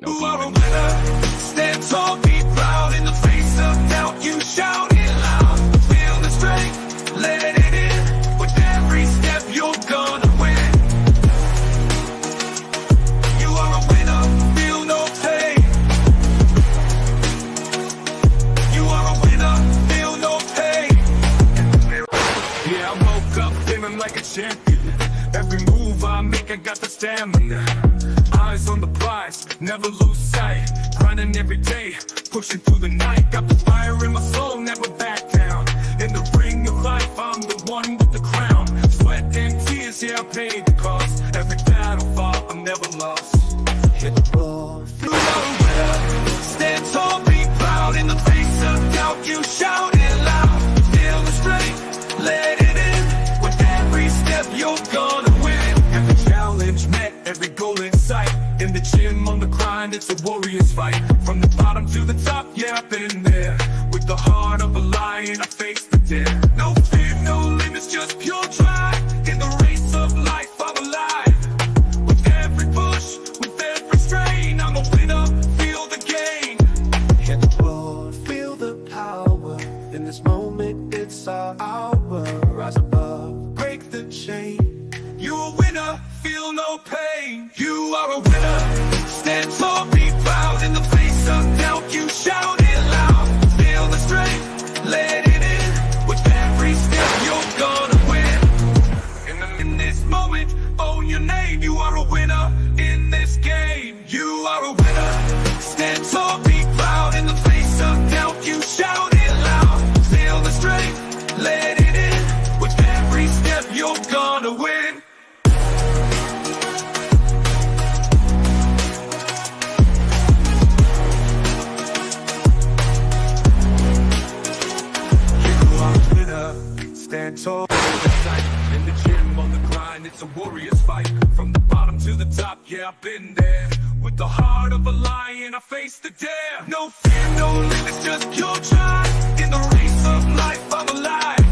You are a winner. Stand tall, be proud. In the face of doubt, you shout it loud. Feel the strength, let it in. With every step, you're gonna win. You are a winner, feel no pain. You are a winner, feel no pain. Yeah, I woke up feeling like a champion. Every move I make, I got the stamina. Eyes on the prize, never lose sight. Grinding every day, pushing through the night. Got the fire in my soul, never back down. In the ring of life, I'm the one with the crown. Sweat and tears, yeah, I paid the cost. Every battle fought, I'm never lost. Hit the floor, feel the winner. Stand tall, be proud. In the face of doubt, you shout it loud. Feel the strength, let it in. With every step, you're gonna win. Every challenge met, every goal in sight. In the gym, on the grind, it's a warrior's fight. From the bottom to the top, yeah, I've been there. With the heart of a lion, I face the dare. No fear, no limits, just pure drive. In the race of life, I'm alive. With every push, with every strain, I'm a winner, feel the gain. Hit the floor, feel the power. In this moment, it's our hour. Rise above, break the chain. You're a winner, feel no pain. You are a winner. Stand tall, be proud. In the face of doubt, you shout it loud. Feel the strength, let it in. With every step, you're gonna win. In this moment, own your name. You are a winner in this game. You are a winner. Stand tall, be proud. In the face of doubt, you shout it loud. Feel the strength, let it in. With every step, you're gonna win. Stand tall, in the gym, on the grind, it's a warrior's fight. From the bottom to the top, yeah, I've been there. With the heart of a lion, I face the dare. No fear, no limits, just pure drive. In the race of life, I'm alive.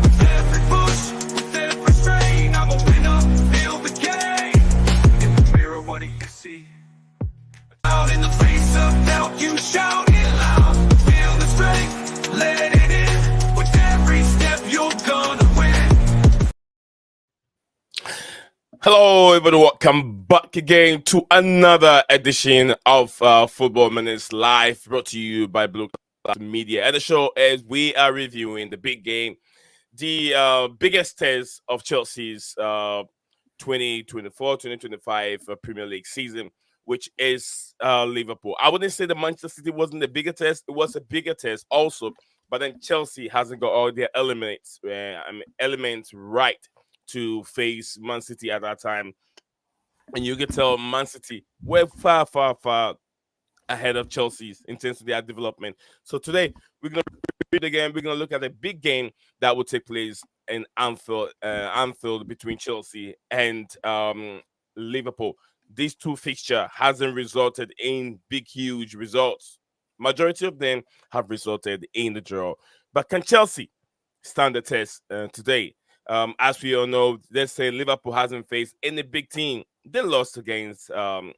With every push, with every strain, I'm a winner, feel the game. In the mirror, what do you see? Out in the face of doubt, you shout it loud. Feel the strength, let it in. With every step, you're gonna win. Hello, everybody. Welcome back again to another edition of Football Minutes Live, brought to you by Blueclouds Media. And the show is we are reviewing the big game, the biggest test of Chelsea's 2024-2025 Premier League season, which is Liverpool. I wouldn't say that Manchester City wasn't the bigger test. It was a bigger test also. But then Chelsea hasn't got all their elements right to face Man City at that time. And you can tell Man City were far, far, far ahead of Chelsea's in terms of their development. So today, we're going to read again. We're going to look at a big game that will take place in Anfield between Chelsea and Liverpool. These two fixture hasn't resulted in big, huge results. Majority of them have resulted in the draw. But can Chelsea stand the test today? As we all know, let's say Liverpool hasn't faced any big team. They lost against, I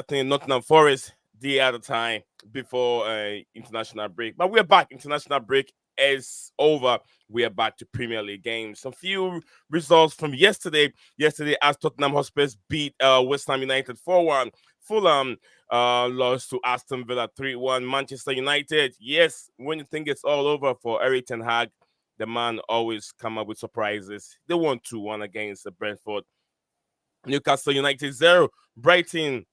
think, Nottingham Forest the other time before international break. But we're back. International break is over. We are back to Premier League games. Some few results from yesterday. Yesterday, as Tottenham Hotspur beat West Ham United 4-1. Fulham lost to Aston Villa 3-1. Manchester United, yes, when you think it's all over for Erik ten Hag, the man always come up with surprises. They won 2-1 against Brentford. Newcastle United 0. Brighton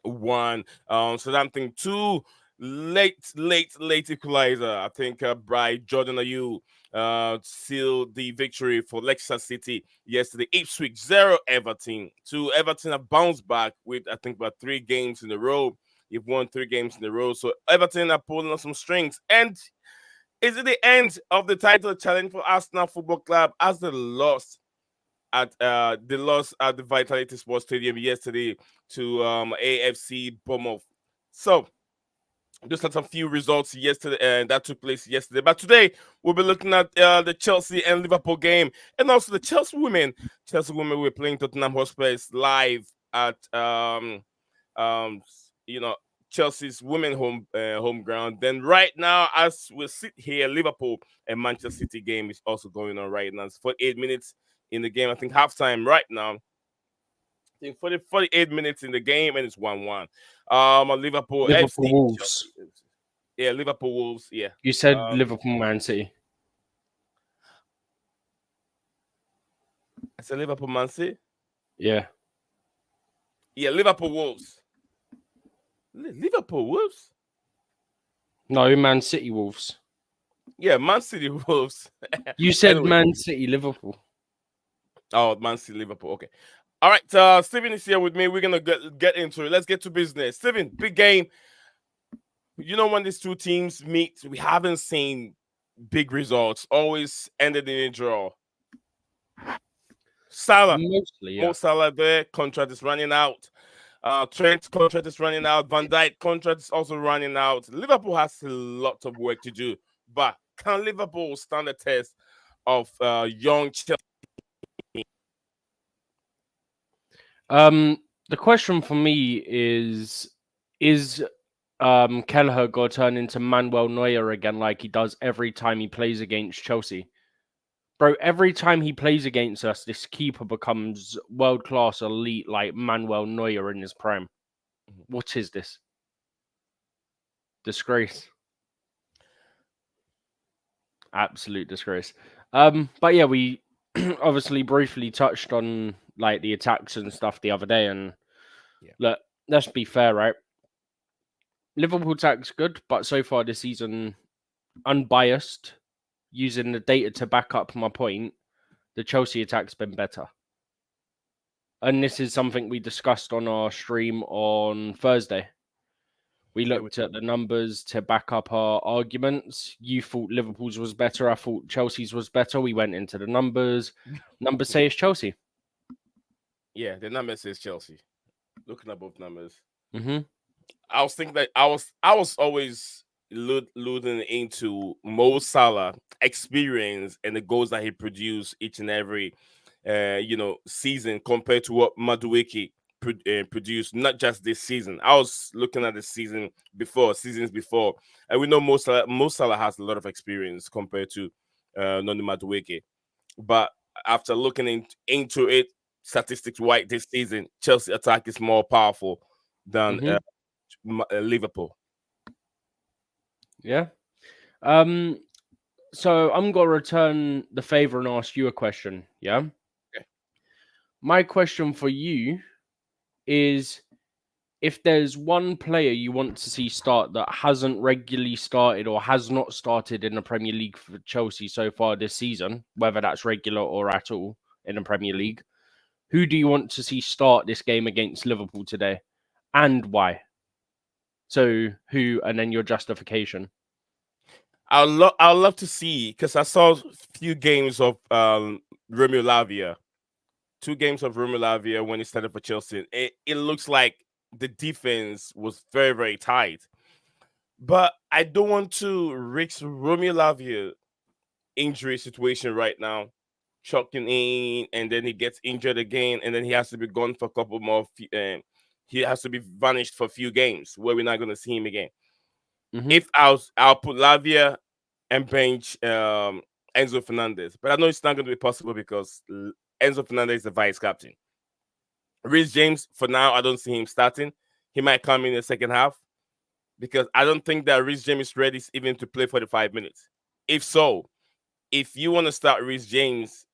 1. Southampton 2. Late equalizer. I think by Jordan Ayew sealed the victory for Leicester City yesterday. Ipswich 0. Everton 2. Everton have bounced back with, I think, about 3 games in a row. You've won 3 games in a row. So Everton are pulling on some strings. And is it the end of the title challenge for Arsenal Football Club as they lost at the Vitality Sports Stadium yesterday to AFC Bournemouth? So just had some few results yesterday, and that took place yesterday. But today we'll be looking at the Chelsea and Liverpool game, and also the Chelsea women. Chelsea women were playing Tottenham Hotspur live at you know, Chelsea's women home ground. Then right now, as we sit here, Liverpool and Manchester City game is also going on right now. It's 48 minutes in the game. I think halftime right now. I think 48 minutes in the game, and it's 1-1. Liverpool Liverpool FC. Wolves. Yeah, Liverpool Wolves. Yeah. You said Liverpool Man City. I said Liverpool Man City. Yeah. Yeah, Liverpool Wolves. Liverpool Wolves? No, Man City Wolves. Yeah, Man City Wolves. You said Anyway. Man City Liverpool. Oh, Man City Liverpool. Okay. All right. Steven is here with me. We're gonna get into it. Let's get to business. Steven, big game. You know, when these two teams meet, we haven't seen big results. Always ended in a draw. Salah. Mostly, yeah. Mo Salah there. Contract is running out. Trent's contract is running out. Van Dijk contract is also running out. Liverpool has a lot of work to do. But can Liverpool stand the test of young Chelsea? The question for me is Kelleher going to turn into Manuel Neuer again like he does every time he plays against Chelsea? Bro, every time he plays against us, this keeper becomes world-class elite like Manuel Neuer in his prime. What is this? Disgrace. Absolute disgrace. But yeah, we obviously briefly touched on like the attacks and stuff the other day, and look, let's be fair, right? Liverpool attack's good, but so far this season, unbiased, using the data to back up my point, the Chelsea attack's been better. And this is something we discussed on our stream on Thursday. We looked at the numbers to back up our arguments. You thought Liverpool's was better. I thought Chelsea's was better. We went into the numbers. Numbers say it's Chelsea. Yeah, the number says Chelsea. Looking at both numbers. Mm-hmm. I was thinking that I was always alluding into Mo Salah experience and the goals that he produced each and every season compared to what Madueke produced, not just this season. I was looking at the seasons before, and we know Mo Salah has a lot of experience compared to Noni Madueke. But after looking into it, statistics-wise this season, Chelsea attack is more powerful than Liverpool. Yeah. So I'm gonna return the favor and ask you a question. Yeah. Okay. My question for you is, if there's one player you want to see start that hasn't regularly started or has not started in the Premier League for Chelsea so far this season, whether that's regular or at all in the Premier League, who do you want to see start this game against Liverpool today, and why? So who, and then your justification. I'd love to see, because I saw a few games of Romeo Lavia, 2 games of Romeo Lavia when he started for Chelsea. It looks like the defense was very, very tight. But I don't want to risk Romeo Lavia injury situation right now, chucking in, and then he gets injured again, and then he has to be gone for a couple more. He has to be vanished for a few games where we're not going to see him again. Mm-hmm. If I'll put Lavia and bench Enzo Fernandez, but I know it's not going to be possible because Enzo Fernandez is the vice captain. Reece James, for now, I don't see him starting. He might come in the second half because I don't think that Reece James is ready even to play 45 minutes. If so, if you want to start Reece James,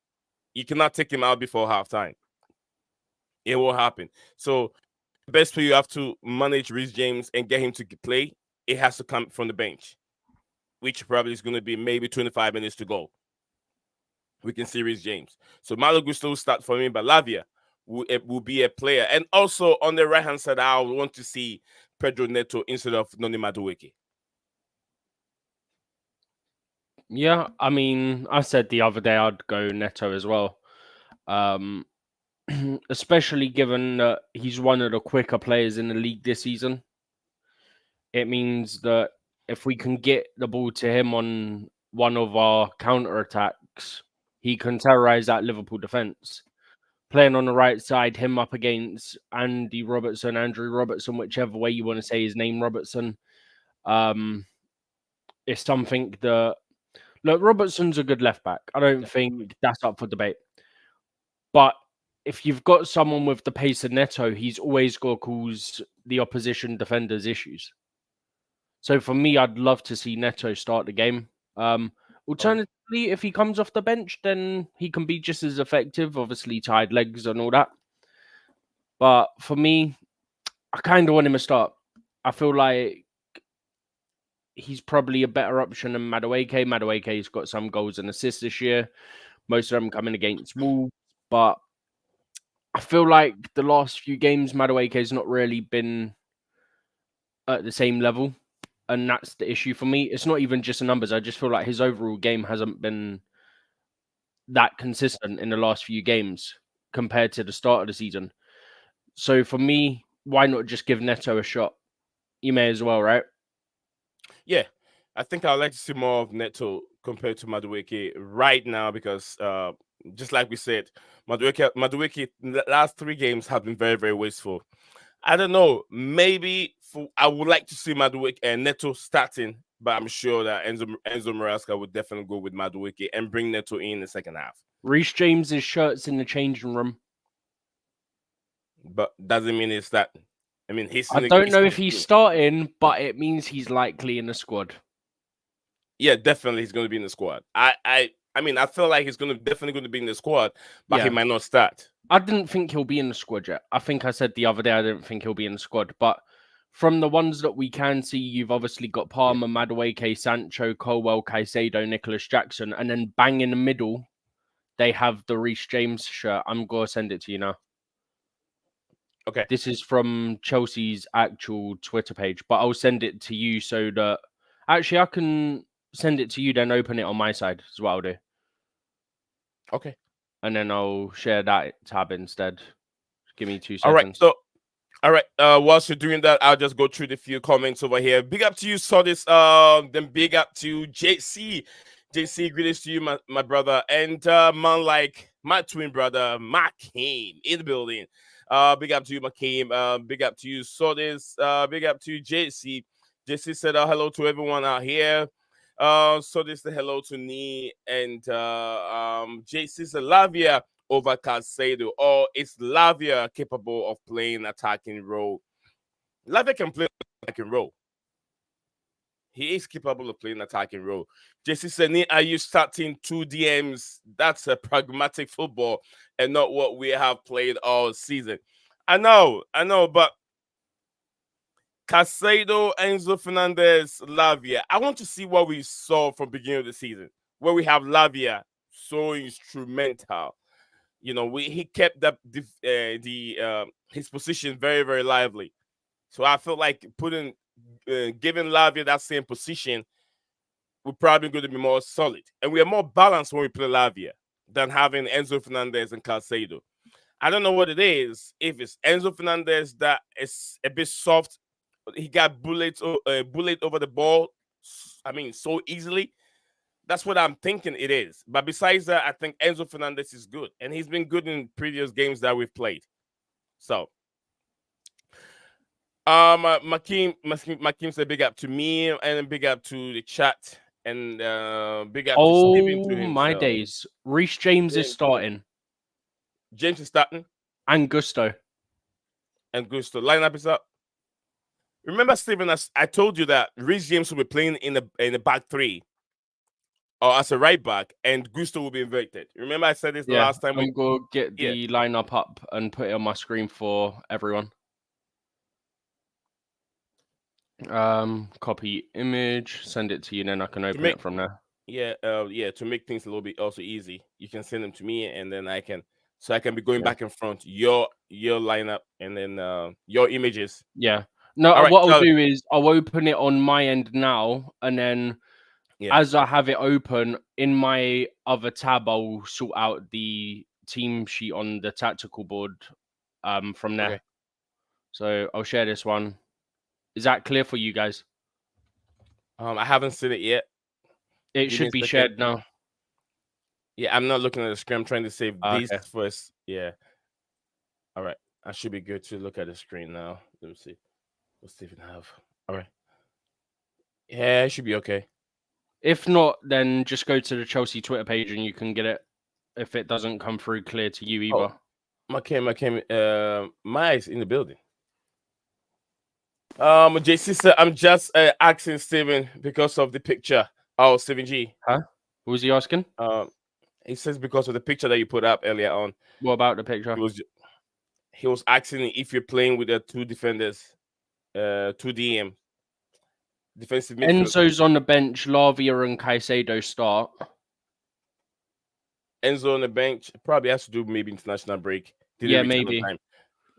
you cannot take him out before halftime. It won't happen. So, the best way you have to manage Reece James and get him to play, it has to come from the bench, which probably is going to be maybe 25 minutes to go. We can see Reece James. So Malo Gusto will start for me, but Lavia will be a player. And also on the right-hand side, I want to see Pedro Neto instead of Noni Madueke. Yeah, I mean, I said the other day I'd go Neto as well. Especially given that he's one of the quicker players in the league this season. It means that if we can get the ball to him on one of our counter-attacks, he can terrorize that Liverpool defence. playing on the right side, him up against Andrew Robertson, whichever way you want to say his name, Robertson. It's something that, look, Robertson's a good left back. I don't think that's up for debate. But if you've got someone with the pace of Neto, he's always going to cause the opposition defenders issues. So for me, I'd love to see Neto start the game. Alternatively, if he comes off the bench, then he can be just as effective, obviously tied legs and all that. But for me, I kind of want him to start. I feel like he's probably a better option than Madueke. Madueke's got some goals and assists this year. Most of them coming against Wolves. But I feel like the last few games, Madueke's not really been at the same level. And that's the issue for me. It's not even just the numbers. I just feel like his overall game hasn't been that consistent in the last few games compared to the start of the season. So for me, why not just give Neto a shot? You may as well, right? Yeah, I think I'd like to see more of Neto compared to Madueke right now because, just like we said, Madueke in the last 3 games have been very, very wasteful. I don't know. Maybe I would like to see Madueke and Neto starting, but I'm sure that Enzo Maresca would definitely go with Madueke and bring Neto in the second half. Reece James's shirt's in the changing room. But doesn't mean it's that. I mean, I don't know if he's starting, but it means he's likely in the squad. Yeah, definitely he's going to be in the squad. I mean, I feel like he's definitely going to be in the squad, but he might not start. I didn't think he'll be in the squad yet. I think I said the other day I didn't think he'll be in the squad, but from the ones that we can see, you've obviously got Palmer, Madueke, Sancho, Colwell, Caicedo, Nicholas Jackson, and then bang in the middle, they have the Reece James shirt. I'm going to send it to you now. Okay. This is from Chelsea's actual Twitter page, but I'll send it to you so that... Actually, I can send it to you, then open it on my side is what I'll do. Okay. And then I'll share that tab instead. Just give me 2 seconds. All right. Whilst you're doing that, I'll just go through the few comments over here. Big up to you, Sodis. Then big up to JC. JC, greetings to you, my brother. And man like my twin brother, Makeem, in the building. Big up to you, Makeem. Big up to you, Sodis. Big up to you, JC. JC said hello to everyone out here. So this the hello to Nee and JC said Lavia over Caicedo, or is Lavia capable of playing attacking role? Lavia can play attacking role. He is capable of playing attacking role. JC said, Nee, are you starting 2 DMs? That's a pragmatic football and not what we have played all season. I know, but Caicedo, Enzo Fernandez, Lavia. I want to see what we saw from beginning of the season, where we have Lavia so instrumental. You know, he kept his position very, very lively. So I felt like giving Lavia that same position, we're probably going to be more solid, and we are more balanced when we play Lavia than having Enzo Fernandez and Caicedo. I don't know what it is. If it's Enzo Fernandez that is a bit soft. He got bullet over the ball. I mean, so easily. That's what I'm thinking it is. But besides that, I think Enzo Fernandez is good, and he's been good in previous games that we've played. So, Makeem said big up to me, and big up to the chat, and big up to Steven to himself. Oh my days! Reece James is starting. James is starting, and Gusto. Lineup is up. Remember, Stephen, I told you that Reece James will be playing in the back 3 or as a right back, and Gusto will be inverted. Remember, I said this the last time. I'm going to get the lineup up and put it on my screen for everyone. Copy image, send it to you, and then I can open it from there. Yeah, to make things a little bit also easy, you can send them to me, and then I can be going back and front your lineup, and then your images. Yeah. No, right, what I'll do is I'll open it on my end now, and then as I have it open in my other tab, I'll sort out the team sheet on the tactical board from there. Okay. So I'll share this one. Is that clear for you guys? I haven't seen it yet. It should be shared now. Yeah, I'm not looking at the screen. I'm trying to save this first. Yeah. All right. I should be good to look at the screen now. Let me see. What's Stephen have? All right. Yeah, it should be okay. If not, then just go to the Chelsea Twitter page and you can get it if it doesn't come through clear to you either. Oh, Maya is in the building. JC said, I'm just asking Steven because of the picture. Oh, Steven G. Huh? What was he asking? He says because of the picture that you put up earlier on. What about the picture? He was asking if you're playing with the two defenders, two DM. Defensive midfield. Enzo's on the bench. Lavia and Caicedo start. Enzo on the bench probably has to do maybe international break. Yeah, maybe.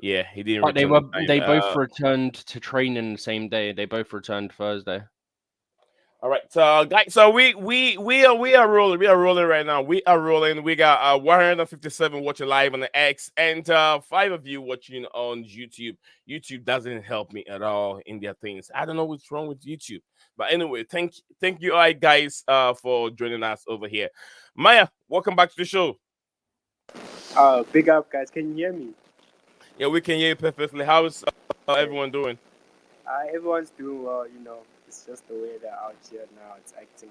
Yeah, he didn't. But they both returned to training the same day. They both returned Thursday. All right, so guys, so we are rolling. We are rolling right now. We are rolling. We got 157 watching live on the X and 5 of you watching on YouTube. YouTube doesn't help me at all in their things. I don't know what's wrong with YouTube. But anyway, thank you all guys for joining us over here. Maya, welcome back to the show. Big up, guys. Can you hear me? Yeah, we can hear you perfectly. How's everyone doing? Everyone's doing well, It's just the way they're out here now. It's acting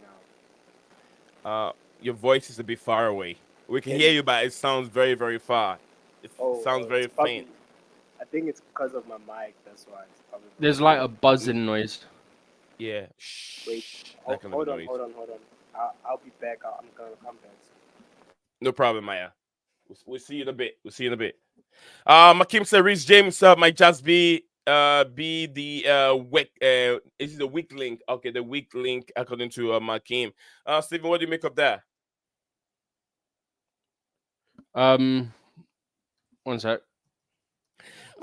out. Your voice is a bit far away. We can hear you, but it sounds very, very far. It sounds very faint. I think it's because of my mic. That's why. There's like a buzzing noise. Yeah. Wait. Hold on. I'll be back. I'm gonna come back. No problem, Maya. We'll see you in a bit. Makim said Reece James might just be the weak is the weak link. Okay, the weak link according to Makim. Stephen, what do you make of that? One sec.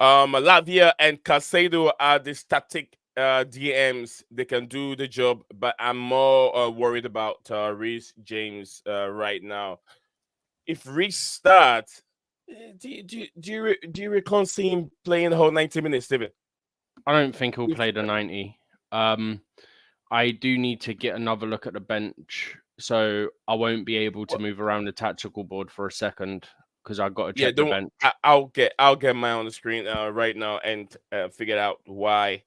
Lavia and Caicedo are the static DMs. They can do the job, but I'm more worried about Reece James right now. If Reece starts, do you recall seeing him playing the whole 90 minutes, Steven? I don't think he'll play the 90. I do need to get another look at the bench, so I won't be able to move around the tactical board for a second because I've got to check the bench. I'll get mine on the screen right now and figure out why.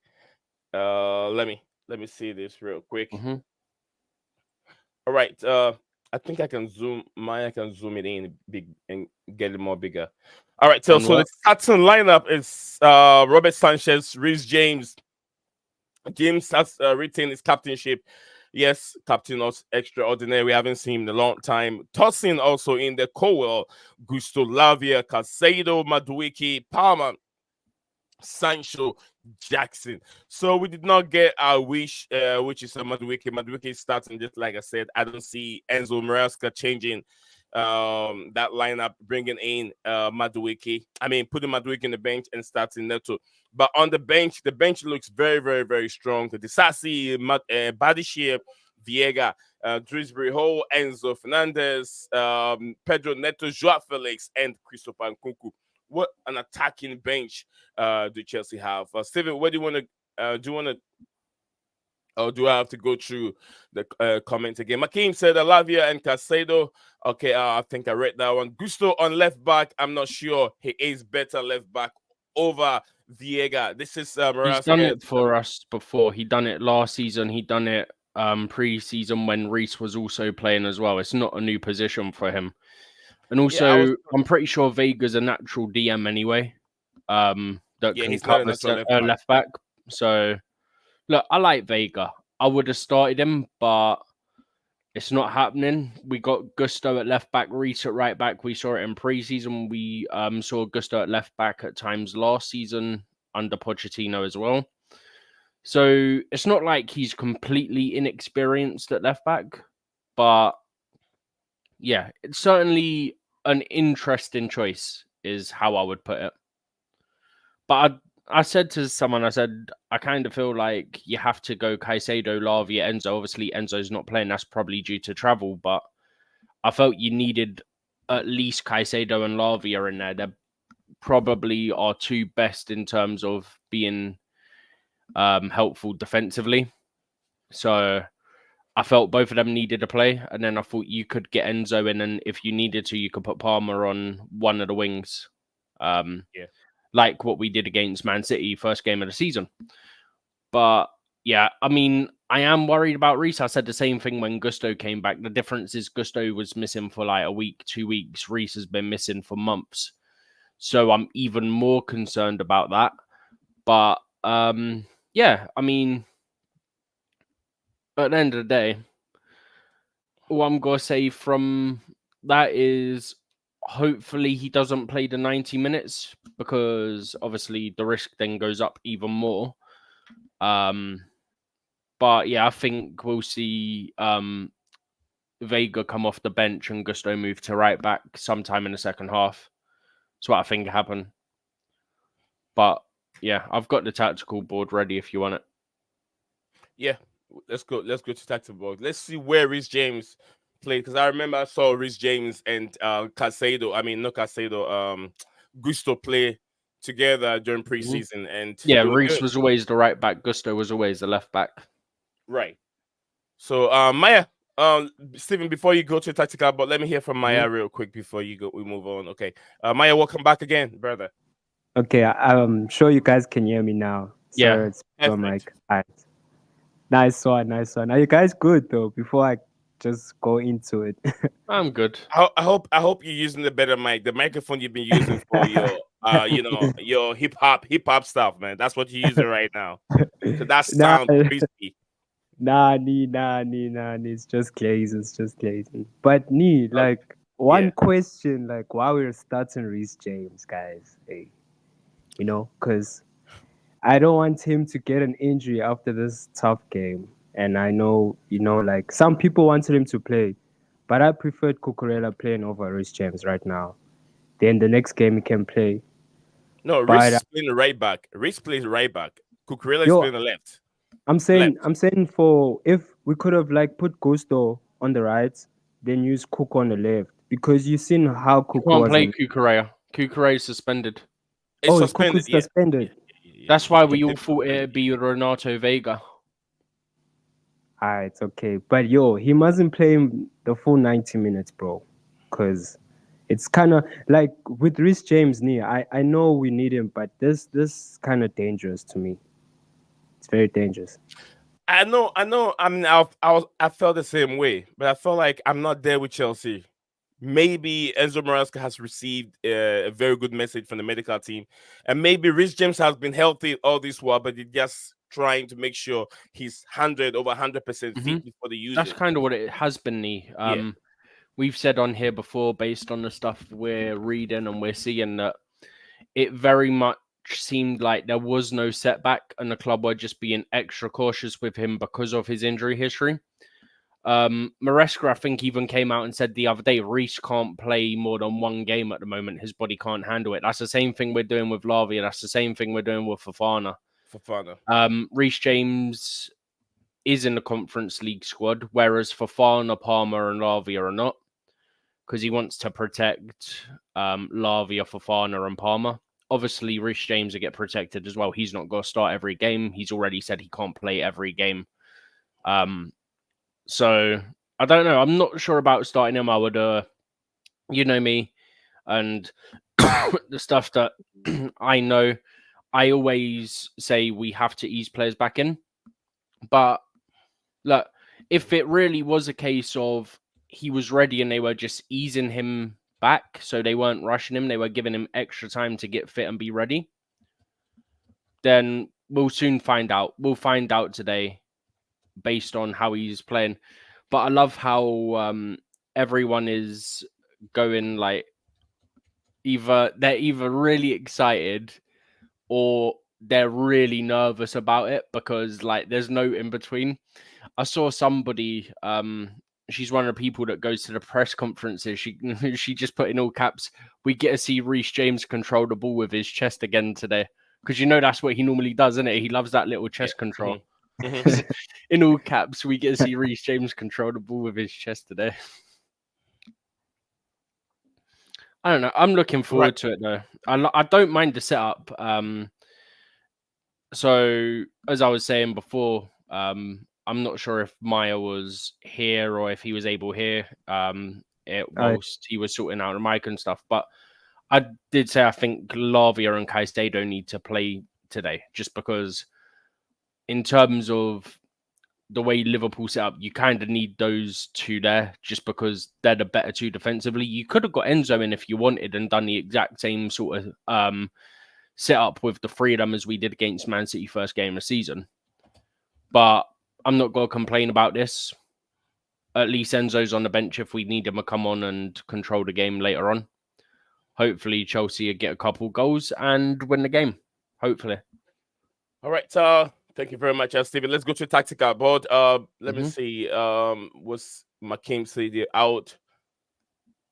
Let me see this real quick. Mm-hmm. All right. I think I can zoom it in big and get it more bigger. All right, so the starting lineup is Robert Sanchez, Reece James. James has retained his captainship. Yes, captain us extraordinary. We haven't seen him in a long time. Tossing also in the Cowell, Gusto Lavia, Caicedo, Madueke, Palmer, Sancho, Jackson. So we did not get our wish, which is Madueke. Madueke is starting, just like I said. I don't see Enzo Maresca changing that lineup, bringing in Madueke. I mean, putting Madueke in the bench and starting Neto. But on the bench looks very, very, very strong. The Disasi, Badishir, Viega, Drisbury Hall, Enzo Fernandez, Pedro Neto, Joao Felix, and Christopher Nkunku. What an attacking bench do Chelsea have? Steven, what do you want to do? Or do I have to go through the comments again? Makim said Lavia and Caicedo. Okay, I think I read that one. Gusto on left back. I'm not sure he is better left back over Viega. This is He's done it for us before. He done it last season. He done it pre-season when Reece was also playing as well. It's not a new position for him. And also, I'm pretty sure Vega's a natural DM anyway. That can cover left back. So, look, I like Vega. I would have started him, but it's not happening. We got Gusto at left back, Reece at right back. We saw it in pre-season. We saw Gusto at left back at times last season under Pochettino as well. So it's not like he's completely inexperienced at left back, but yeah, it's certainly an interesting choice is how I would put it. But I said to someone, I kind of feel like you have to go Caicedo, Lavia, Enzo. Obviously, Enzo's not playing. That's probably due to travel. But I felt you needed at least Caicedo and Lavia in there. They're probably our two best in terms of being helpful defensively. So I felt both of them needed to play. And then I thought you could get Enzo in. And if you needed to, you could put Palmer on one of the wings. Like what we did against Man City, first game of the season. But yeah, I mean, I am worried about Reece. I said the same thing when Gusto came back. The difference is Gusto was missing for like a week, 2 weeks. Reece has been missing for months. So I'm even more concerned about that. But yeah, I mean, at the end of the day, all I'm going to say from that is hopefully he doesn't play the 90 minutes because obviously the risk then goes up even more. But yeah, I think we'll see Vega come off the bench and Gusto move to right back sometime in the second half. That's what I think happened. But yeah, I've got the tactical board ready if you want it. Yeah, let's go. Let's go to tactical board. Let's see where Reece James played because I remember I saw Reece James and Casado. I mean, not Casado. Gusto play together during preseason, and yeah, they were Reece good. was always the right back. Gusto was always the left back. Right. So, Maya, Stephen, before you go to tactical, but let me hear from Maya real quick before you go. We move on. Okay. Maya, welcome back again, brother. Okay, I'm sure you guys can hear me now. Yeah, So it's from perfect. like, all right. Nice one. Are you guys good though? Before I just go into it. I'm good. I hope you're using the better mic. The microphone you've been using for your your hip hop stuff, man. That's what you're using right now. So that Nah, sound crispy. nah, it's just glazing, it's just glazing. But like one yeah. question, like while we're starting Reece James, guys, hey, because I don't want him to get an injury after this tough game. And I know, like some people wanted him to play, but I preferred Cucurella playing over Reece James right now. Then the next game he can play. No, Reece But is playing the right back. Reece plays right back. Cucurella is yo, playing the left. I'm saying for if we could have like put Gusto on the right, then use Cook on the left because you seen how You Cook can't was. play Cucurella. Cucurella is suspended. It's Cook suspended. is suspended. That's why He we all did thought suspend, it'd be Renato Vega. It's okay, but he mustn't play him the full 90 minutes, bro, because it's kind of like with Reece James. I know we need him, but this kind of dangerous to me. It's very dangerous. I know. I mean, I felt the same way, but I felt like I'm not there with Chelsea. Maybe Enzo Maresca has received a very good message from the medical team, and maybe Reece James has been healthy all this while, but he's just trying to make sure he's over 100% fit before they use That's it. kind of what it has been. We've said on here before, based on the stuff we're reading and we're seeing, that it very much seemed like there was no setback, and the club were just being extra cautious with him because of his injury history. Maresca, I think, even came out and said the other day, Reece can't play more than one game at the moment. His body can't handle it. That's the same thing we're doing with Lavia. That's the same thing we're doing with Fofana. Reece James is in the Conference League squad, whereas Fofana, Palmer, and Lavia are not, because he wants to protect Lavia, Fofana, and Palmer. Obviously, Reece James will get protected as well. He's not going to start every game. He's already said he can't play every game. So I don't know. I'm not sure about starting him. I would, you know me, and the stuff that I know. I always say we have to ease players back in. But look, if it really was a case of he was ready and they were just easing him back, so they weren't rushing him, they were giving him extra time to get fit and be ready, then we'll soon find out. We'll find out today based on how he's playing. But I love how everyone is going like they're either really excited or they're really nervous about it because like there's no in between. I saw somebody, she's one of the people that goes to the press conferences. She just put in all caps, "We get to see Reece James control the ball with his chest again today." Because that's what he normally does, isn't it? He loves that little chest control. In all caps, we get to see Reece James control the ball with his chest today. I don't know. I'm looking forward to it though. I don't mind the setup. So as I was saying before, I'm not sure if Maya was here or if he was able here whilst he was sorting out the mic and stuff. But I did say I think Lavia and Caicedo need to play today, just because in terms of the way Liverpool set up, you kind of need those two there, just because they're the better two defensively. You could have got Enzo in if you wanted and done the exact same sort of set up with the three of them as we did against Man City first game of the season. But I'm not going to complain about this. At least Enzo's on the bench if we need him to come on and control the game later on. Hopefully Chelsea will get a couple goals and win the game. Hopefully. All right. Thank you very much, Steven. Let's go to tactical board. Let me see. Was McKim said out?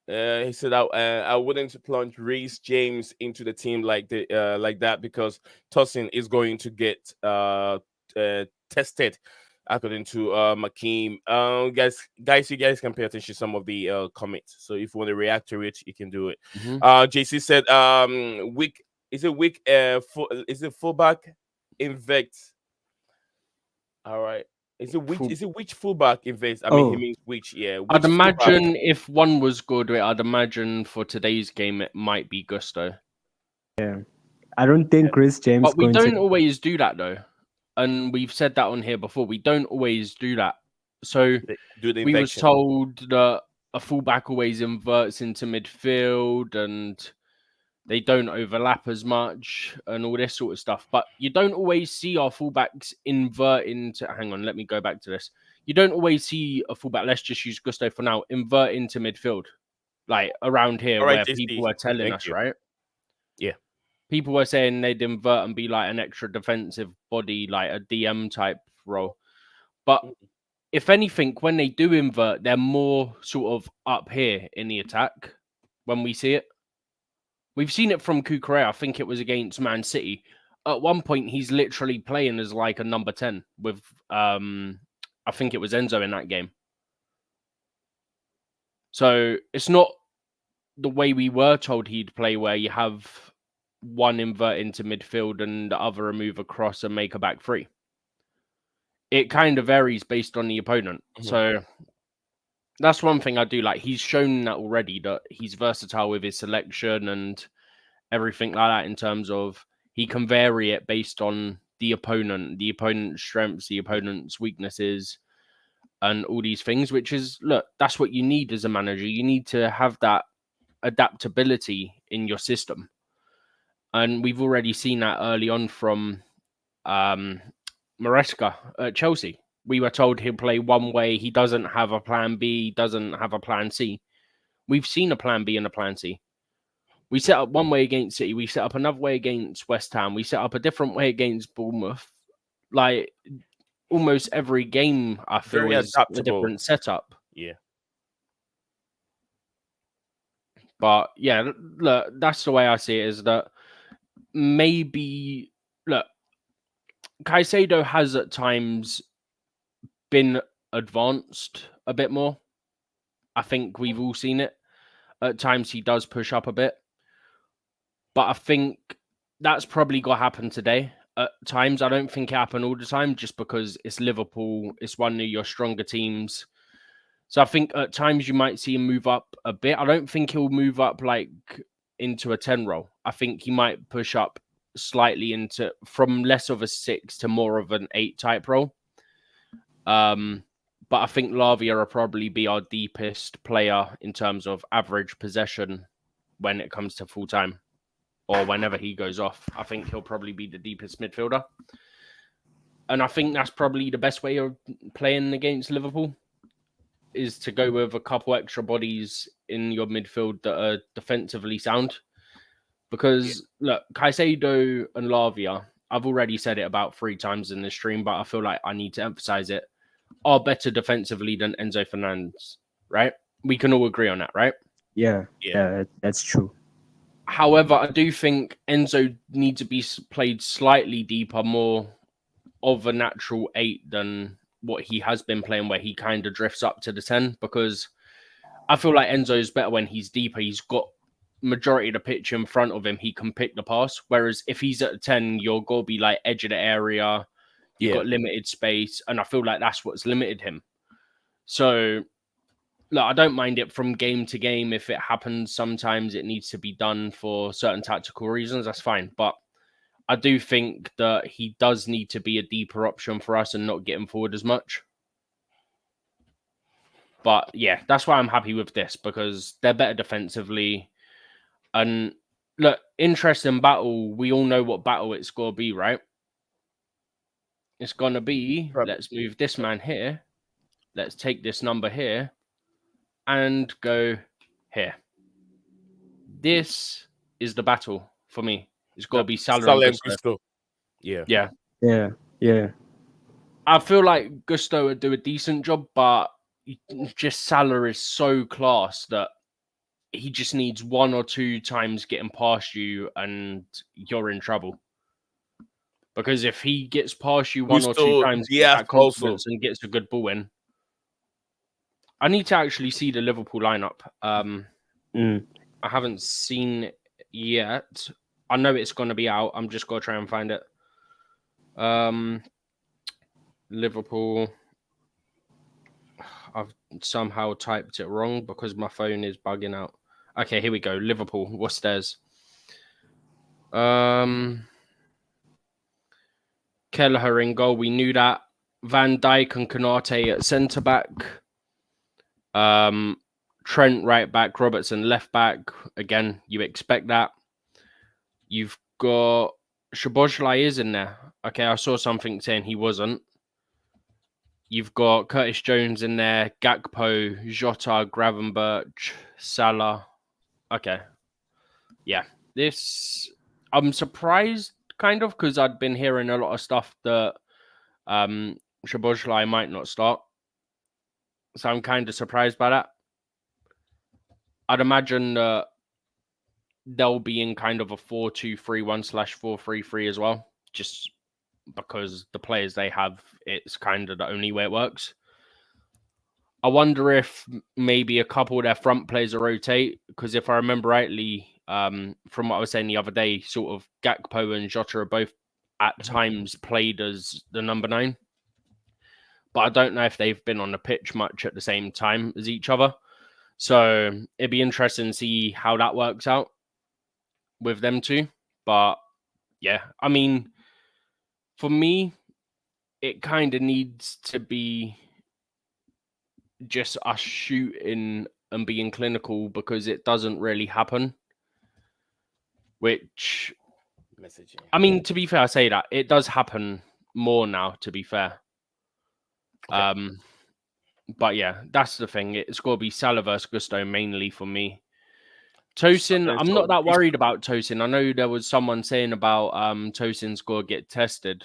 He said I wouldn't plunge Reece James into the team like that because Tosin is going to get tested, according to McKeem. Guys, you guys can pay attention to some of the comments. So if you want to react to it, you can do it. JC said weak. Is it weak? Is it fullback? Invect. All right. Is it which? Is it which fullback invest? I mean, he means which. Yeah. I'd imagine if one was good, I'd imagine for today's game it might be Gusto. Yeah, I don't think Reece James. But we don't always do that though, and we've said that on here before. We don't always do that. So we was told that a fullback always inverts into midfield and they don't overlap as much and all this sort of stuff. But you don't always see our fullbacks invert into... Hang on, let me go back to this. You don't always see a fullback, let's just use Gusto for now, invert into midfield. Like around here where people are telling us, right? Yeah. People were saying they'd invert and be like an extra defensive body, like a DM type role. But if anything, when they do invert, they're more sort of up here in the attack when we see it. We've seen it from Cucurella. I think it was against Man City. At one point, he's literally playing as like a number 10 with, I think it was Enzo in that game. So it's not the way we were told he'd play, where you have one invert into midfield and the other move across and make a back three. It kind of varies based on the opponent. So that's one thing I do like. He's shown that already, that he's versatile with his selection and everything like that, in terms of he can vary it based on the opponent's strengths, the opponent's weaknesses, and all these things, which is, look, that's what you need as a manager. You need to have that adaptability in your system. And we've already seen that early on from Maresca at Chelsea. We were told he'll play one way. He doesn't have a plan B, doesn't have a plan C. We've seen a plan B and a plan C. We set up one way against City. We set up another way against West Ham. We set up a different way against Bournemouth. Like, almost every game, I feel, is a different setup. Yeah. But, yeah, look, that's the way I see it, is that maybe, look, Caicedo has at times been advanced a bit more. I think we've all seen it. At times he does push up a bit. But I think that's probably got to happen today. At times, I don't think it happened all the time, just because it's Liverpool. It's one of your stronger teams. So I think at times you might see him move up a bit. I don't think he'll move up like into a 10 role. I think he might push up slightly into from less of a 6 to more of an 8 type role. But I think Lavia will probably be our deepest player in terms of average possession when it comes to full time, or whenever he goes off. I think he'll probably be the deepest midfielder. And I think that's probably the best way of playing against Liverpool, is to go with a couple extra bodies in your midfield that are defensively sound. Because, look, Caicedo and Lavia, I've already said it about 3 times in this stream, but I feel like I need to emphasize it, are better defensively than Enzo Fernandez, right? We can all agree on that, right? Yeah, that's true. However, I do think Enzo needs to be played slightly deeper, more of a natural 8 than what he has been playing, where he kind of drifts up to the 10, because I feel like Enzo is better when he's deeper. He's got majority of the pitch in front of him. He can pick the pass. Whereas if he's at a 10, you're going to be like edge of the area. You've got limited space. And I feel like that's what's limited him. So look, I don't mind it from game to game. If it happens, sometimes it needs to be done for certain tactical reasons. That's fine. But I do think that he does need to be a deeper option for us and not get him forward as much. But yeah, that's why I'm happy with this, because they're better defensively. And look, interesting battle. We all know what battle it's going to be, right? It's going to be, let's move this man here. Let's take this number here and go here. This is the battle for me. It's got to be Salah and Gusto. Yeah. Yeah. Yeah. Yeah. I feel like Gusto would do a decent job, but just Salah is so class that he just needs 1 or 2 times getting past you and you're in trouble. Because if he gets past you 1 or 2 times, gets that confidence and gets a good ball in. I need to actually see the Liverpool lineup. I haven't seen it yet. I know it's going to be out. I'm just going to try and find it. Liverpool. I've somehow typed it wrong because my phone is bugging out. Okay, here we go. Liverpool. What's theirs? Kelleher in goal. We knew that. Van Dijk and Konate at centre back. Trent right back. Robertson left back. Again, you expect that. You've got Szoboszlai is in there. Okay, I saw something saying he wasn't. You've got Curtis Jones in there, Gakpo, Jota, Gravenberch, Salah. Okay. Yeah. This, I'm surprised, kind of, because I'd been hearing a lot of stuff that Szoboszlai might not start. So I'm kind of surprised by that. I'd imagine that they'll be in kind of a 4-2-3-1/4-3-3 as well, just because the players they have, it's kind of the only way it works. I wonder if maybe a couple of their front players will rotate, because if I remember rightly, from what I was saying the other day, sort of Gakpo and Jota are both at times played as the number 9. But I don't know if they've been on the pitch much at the same time as each other. So it'd be interesting to see how that works out with them two. But yeah, I mean, for me, it kind of needs to be just us shooting and being clinical, because it doesn't really happen. Which, I mean, to be fair, I say that it does happen more now, to be fair. Okay. But yeah, that's the thing. It's got to be Salah versus Gusto mainly for me. Tosin, I'm not that worried about Tosin. I know there was someone saying about Tosin's got to get tested.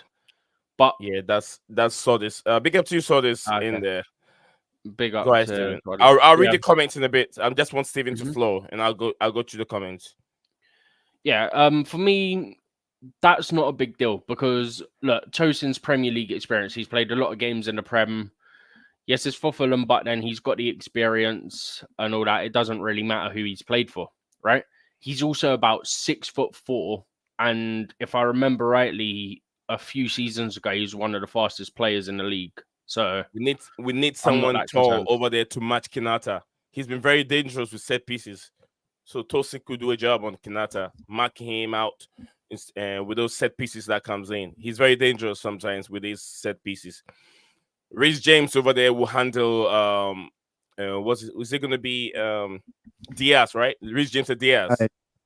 But yeah, that's Sordis. Big up to you, Sordis, in there. Big up. Go ahead, Steven. I'll read the comments in a bit. I just want Steven to flow, and I'll go to the comments. Yeah. For me, that's not a big deal, because look, Tosin's Premier League experience. He's played a lot of games in the Prem. Yes, it's for Fulham, but then he's got the experience and all that. It doesn't really matter who he's played for, right? He's also about 6'4", and if I remember rightly, a few seasons ago, he's one of the fastest players in the league. So we need someone tall over there to match Kinata. He's been very dangerous with set pieces, so Tosin could do a job on Kinata, marking him out with those set pieces that comes in. He's very dangerous sometimes with these set pieces. Reece James over there will handle was it going to be Diaz, right? Reece James and Diaz.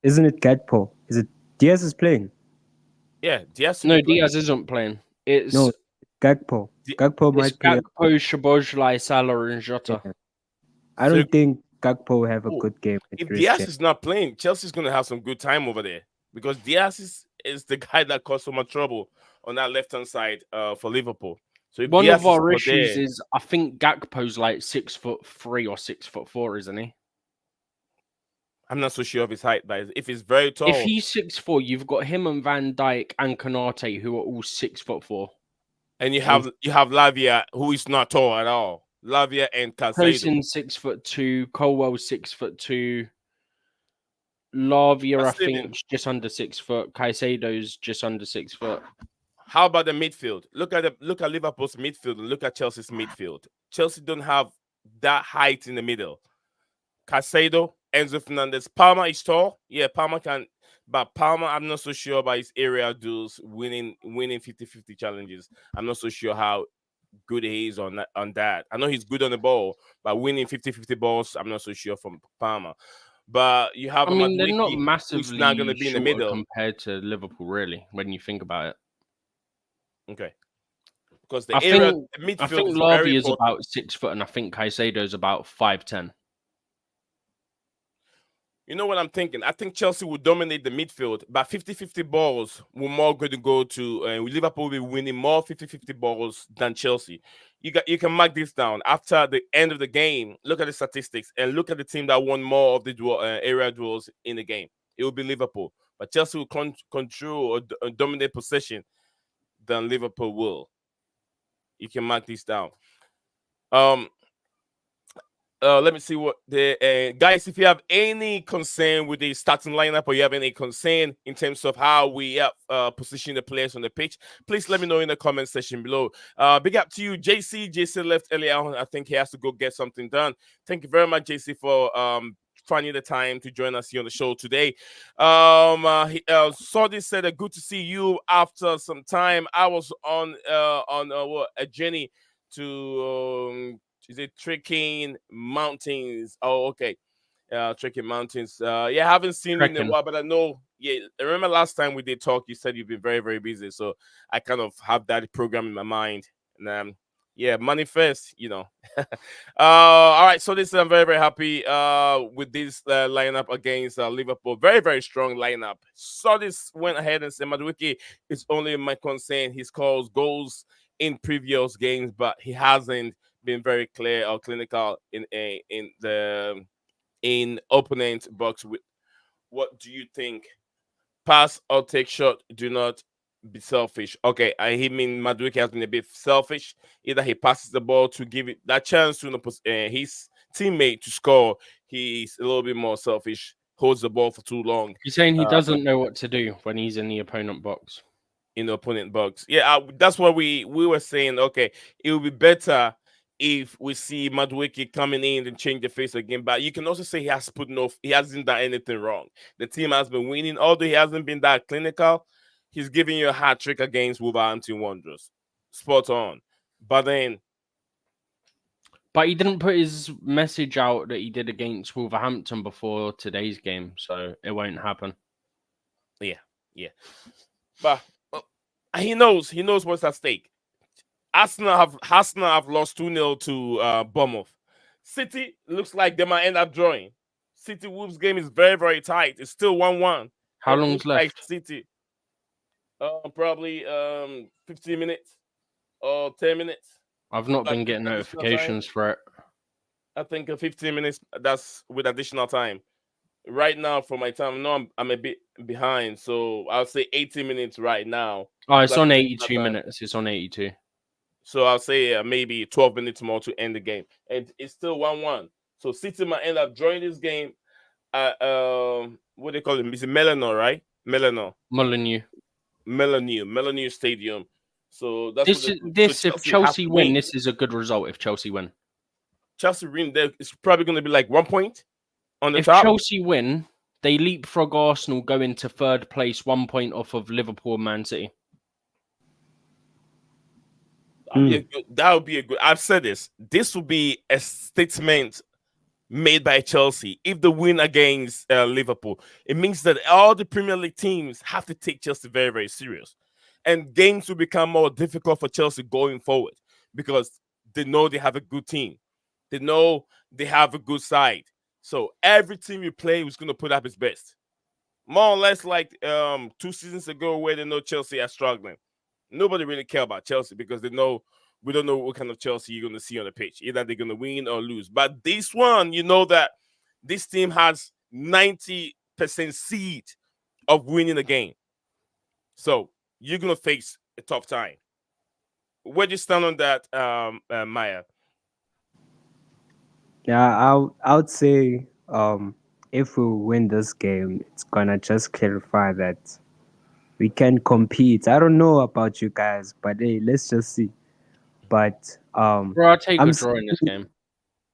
Isn't it Gakpo? Is it Diaz is playing? Yeah, Diaz. No, Diaz isn't playing. It's no Gakpo. Gakpo might play. Gakpo, Szoboszlai, Salah, and Jota. Yeah. I don't think Gakpo will have a good game. If Diaz is not playing, Chelsea's going to have some good time over there, because Diaz is the guy that caused so much trouble on that left-hand side for Liverpool. So one Diaz of our issues is, I think Gakpo's like 6'3" or 6'4", isn't he? I'm not so sure of his height, but if he's very tall, if he's 6'4", you've got him and Van Dijk and Konate, who are all 6'4", and you have Lavia, who is not tall at all. Lavia and Caicedo. 6'2", Colwell 6'2", Lavia I think just under 6 foot. Caicedo's just under 6 foot. How about the midfield? Look at Liverpool's midfield and look at Chelsea's midfield. Chelsea don't have that height in the middle. Casado, Enzo Fernandez, Palmer is tall. Yeah, Palmer can, but Palmer, I'm not so sure about his area duels, winning 50-50 challenges. I'm not so sure how good he is on that. I know he's good on the ball, but winning 50-50 balls, I'm not so sure from Palmer. But you have I a mean, they're not Madueke who's not going massively to be in the shorter middle. compared to Liverpool, really, when you think about it. Okay, because I the I midfield think is very Lavia is important. about 6 foot, and I think Caicedo is about 5'10". You know what I'm thinking? I think Chelsea will dominate the midfield, but 50-50 balls will more going to go to Liverpool will be winning more 50-50 balls than Chelsea. You can mark this down after the end of the game. Look at the statistics and look at the team that won more of the area duels in the game. It will be Liverpool, but Chelsea will control or dominate possession than Liverpool will. You can mark this down. Um, let me see what the guys. If you have any concern with the starting lineup, or you have any concern in terms of how we have position the players on the pitch, please let me know in the comment section below. Big up to you, JC. JC left earlier on. I think he has to go get something done. Thank you very much, JC, for finding the time to join us here on the show today. Saudi said, "Good to see you after some time. I was on a journey to." Is it trekking mountains? Oh, okay. Trekking mountains. Yeah, I haven't seen you in a Trekking. while, but I know. Yeah, I remember last time we did talk, you said you've been very, very busy. So I kind of have that program in my mind. And yeah, manifest, all right, so this I'm very, very happy with this lineup against Liverpool. Very, very strong lineup. So this went ahead and said Madueke is only my concern. He scores goals in previous games, but he hasn't been very clear or clinical in opponent box. With what do you think? Pass or take shot? Do not be selfish. Okay, I mean Madueke has been a bit selfish. Either he passes the ball to give it that chance to his teammate to score. He's a little bit more selfish. Holds the ball for too long. He's saying he Uh, doesn't know what to do when he's in the opponent box. in the opponent box. Yeah, that's what we were saying. Okay, it would be better if we see Madueke coming in and change the face again. But you can also say he hasn't done anything wrong. The team has been winning, although he hasn't been that clinical. He's giving you a hat trick against Wolverhampton Wanderers. Spot on. But then, But he didn't put his message out that he did against Wolverhampton before today's game, so it won't happen. yeah. But he knows what's at stake. Arsenal have lost 2-0 to Bournemouth. City looks like they might end up drawing. City Wolves game is very, very tight. It's still 1-1. How And it long's looks like left? City probably 15 minutes or 10 minutes. I've not Like been getting additional time. notifications for it. I think 15 minutes, that's with additional time. Right now, for my time, no, I'm a bit behind. So I'll say 80 minutes right now. Oh, it's That's on additional 82 time. minutes. It's on 82. So I'll say maybe 12 minutes more to end the game. And it's still 1-1. So City might end up drawing this game at, what do they call it? Is it Melano, right? Molyneux. Melanie Stadium. So that's This what is they do. this So if Chelsea has Chelsea to win, this is a good result. If Chelsea win, Chelsea win, there it's probably going to be like 1 point on the if top. Chelsea win, they leapfrog Arsenal, go into third place, 1 point off of Liverpool and Man City. That would be a good. I've said this. This will be a statement made by Chelsea if they win against Liverpool. It means that all the Premier League teams have to take Chelsea very, very serious, and games will become more difficult for Chelsea going forward because they know they have a good team. They know they have a good side. So every team you play is going to put up its best. More or less like 2 seasons ago, where they know Chelsea are struggling. Nobody really care about Chelsea because they know we don't know what kind of Chelsea you're going to see on the pitch. Either they're going to win or lose. But this one, you know that this team has 90% seed of winning the game. So you're going to face a tough time. Where do you stand on that, Maya? Yeah, I would say if we win this game, it's gonna just clarify that we can compete. I don't know about you guys, but hey, let's just see. But Bro, I'll take I'm a s- draw in this game.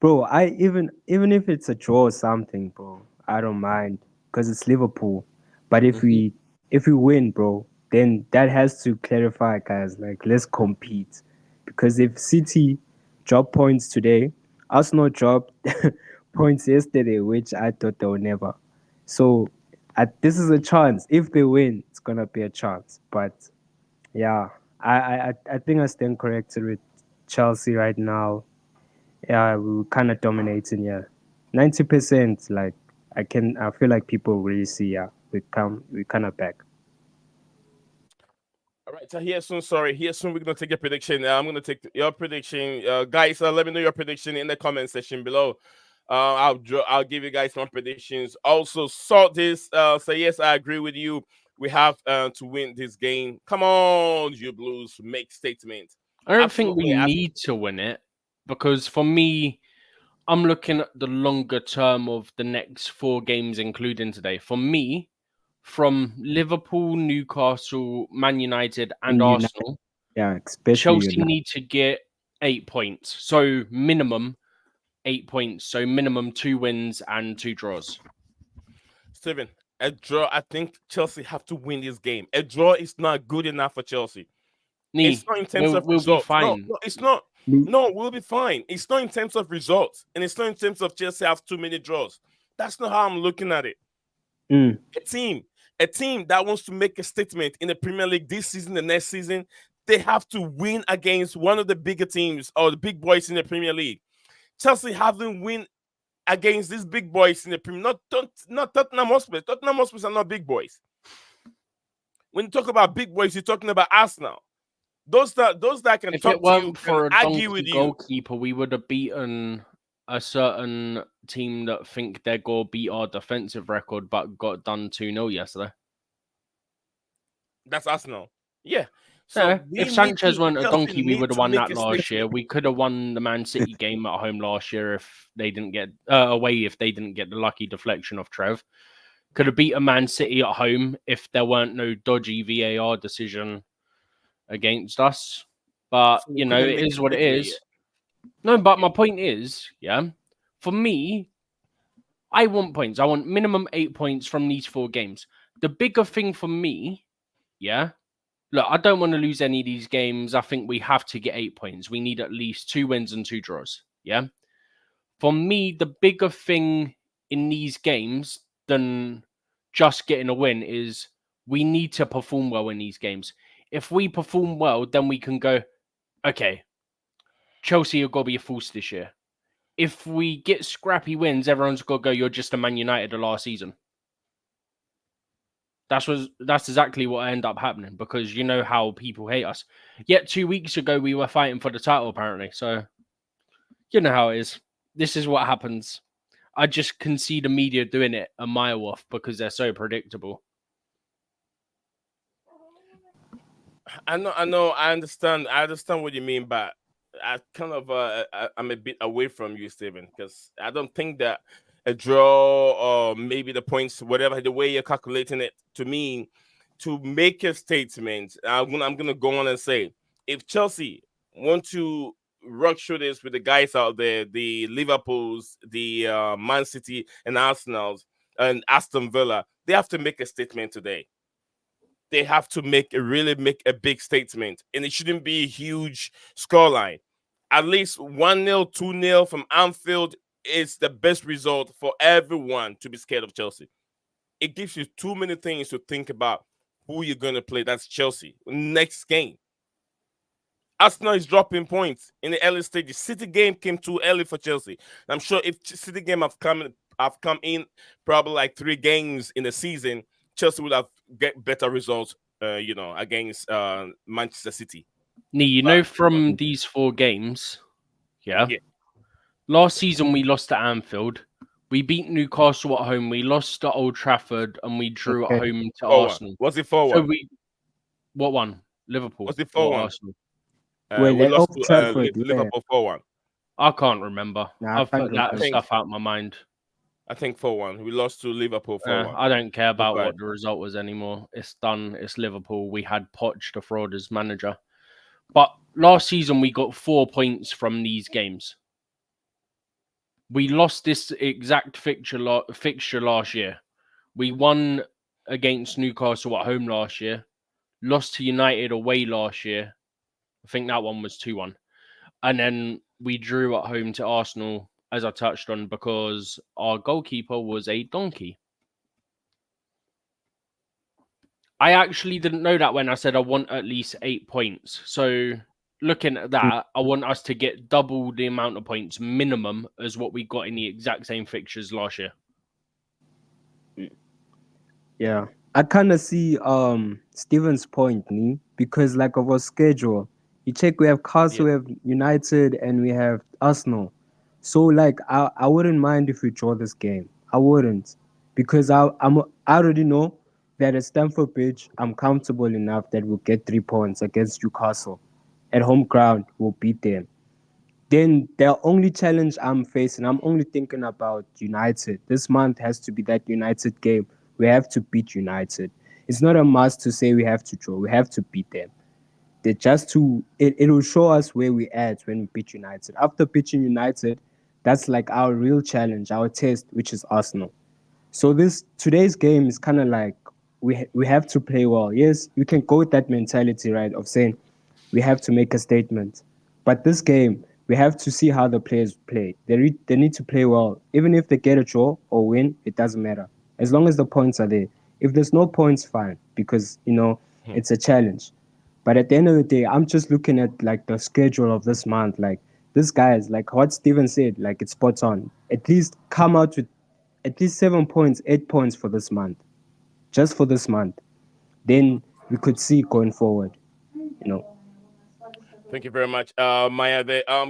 bro. I even if it's a draw or something, bro, I don't mind because it's Liverpool. But if we win, bro, then that has to clarify, guys. Like, let's compete, because if City drop points today, Arsenal dropped points yesterday, which I thought they would never. So, this is a chance. If they win, it's gonna be a chance. But yeah, I think I stand corrected with Chelsea right now. Yeah, we were kind of dominating. Yeah, 90%. Like, I feel like people really see. Yeah, we kind of back. All right, so here soon. Sorry, here soon. We're gonna take your prediction. I'm gonna take your prediction, guys. Let me know your prediction in the comment section below. I'll give you guys some predictions. Also, sort this. Say yes, I agree with you. We have to win this game. Come on, you Blues, make statement. I don't think we Absolutely, need to win it because for me, I'm looking at the longer term of the next 4 games, including today. For me, from Liverpool, Newcastle, Man United, and And United, Arsenal, yeah, especially Chelsea United. need to get 8 points. So minimum 8 points. So minimum 2 wins and 2 draws. Steven, a draw. I think Chelsea have to win this game. A draw is not good enough for Chelsea. It's not in terms of We'll be results. No, fine. no, it's not. Me- No, we'll be fine. It's not in terms of results, and it's not in terms of Chelsea have too many draws. That's not how I'm looking at it. Mm, A team that wants to make a statement in the Premier League this season, the next season, they have to win against one of the bigger teams or the big boys in the Premier League. Chelsea haven't win against these big boys in the Premier. Not Tottenham Hotspur. Tottenham Hotspur are not big boys. When you talk about big boys, you're talking about Arsenal. Those that can If it talk to you weren't can for a argue with donkey you. goalkeeper, we would have beaten a certain team that think their goal beat our defensive record, but got done 2-0 yesterday. That's Arsenal. Yeah. So Yeah, if Sanchez weren't a Chelsea donkey, we need would have to won make that a last year. statement. We could have won the Man City game at home last year if they didn't get away. If they didn't get the lucky deflection of Trev, could have beat a Man City at home if there weren't no dodgy VAR decision against us. But So we it couldn't make a is what it statement is. yet. No, but my point is, for me, I want points. I want minimum 8 points from these 4 games. The bigger thing for me, look, I don't want to lose any of these games. I think we have to get 8 points. We need at least 2 wins and 2 draws. Yeah. For me, the bigger thing in these games than just getting a win is we need to perform well in these games. If we perform well, then we can go, okay, Chelsea are going to be a force this year. If we get scrappy wins, everyone's got to go, you're just a Man United of last season. That's exactly what ended up happening because you know how people hate us. Yet 2 weeks ago, we were fighting for the title, apparently. So, you know how it is. This is what happens. I just can see the media doing it a mile off because they're so predictable. I understand what you mean, but I kind of I'm a bit away from you, Steven, because I don't think that a draw or maybe the points, whatever the way you're calculating it, to me, to make a statement, I'm gonna go on and say, if Chelsea want to rock shoulders with the guys out there, the Liverpools, the Man City and Arsenal's and Aston Villa, they have to make a statement today. They have to make a big statement, and it shouldn't be a huge scoreline. At least 1-0, 2-0 from Anfield is the best result for everyone to be scared of Chelsea. It gives you too many things to think about who you're going to play. That's Chelsea. Next game. Arsenal is dropping points in the early stages. City game came too early for Chelsea. I'm sure if City game have come in probably like 3 games in the season, Chelsea would have get better results, against Manchester City. From these 4 games, Yeah. last season we lost to Anfield. We beat Newcastle at home. We lost at Old Trafford, and we drew at Okay. home to 4-1. Arsenal. Was it So 4-1? what one? Liverpool Was it or 4-1? Arsenal? Well, We at lost Old to Trafford, yeah. Liverpool 4-1. I can't remember. Nah, I I've can't put that remember. stuff out of my mind. I think 4-1. We lost to Liverpool 4-1. I don't care about Right. what the result was anymore. It's done. It's Liverpool. We had Poch, the fraud, as manager. But last season, we got 4 points from these games. We lost this exact fixture last year. We won against Newcastle at home last year. Lost to United away last year. I think that one was 2-1. And then we drew at home to Arsenal, as I touched on, because our goalkeeper was a donkey. I actually didn't know that when I said I want at least 8 points. So looking at that, I want us to get double the amount of points minimum as what we got in the exact same fixtures last year. Yeah, I kind of see Steven's point, nee? Because like of our schedule, you check we have Castle, we have United, and we have Arsenal. So like I wouldn't mind if we draw this game. I wouldn't, because I already know that at Stamford Bridge I'm comfortable enough that we'll get 3 points against Newcastle. At home ground, we'll beat them. Then the only challenge I'm facing, I'm only thinking about United. This month has to be that United game. We have to beat United. It's not a must to say we have to draw. We have to beat them. They just it will show us where we at when we beat United. After beating United, that's like our real challenge, our test, which is Arsenal. So today's game is kind of like we have to play well. Yes, we can go with that mentality, right, of saying we have to make a statement. But this game, we have to see how the players play. They need to play well. Even if they get a draw or win, it doesn't matter. As long as the points are there. If there's no points, fine, because it's a challenge. But at the end of the day, I'm just looking at like the schedule of this month. Like this guys, like what Steven said, like it's spot on. At least come out with at least 7 points, 8 points for this month. Just for this month. Then we could see going forward. You know. Thank you very much, Maya.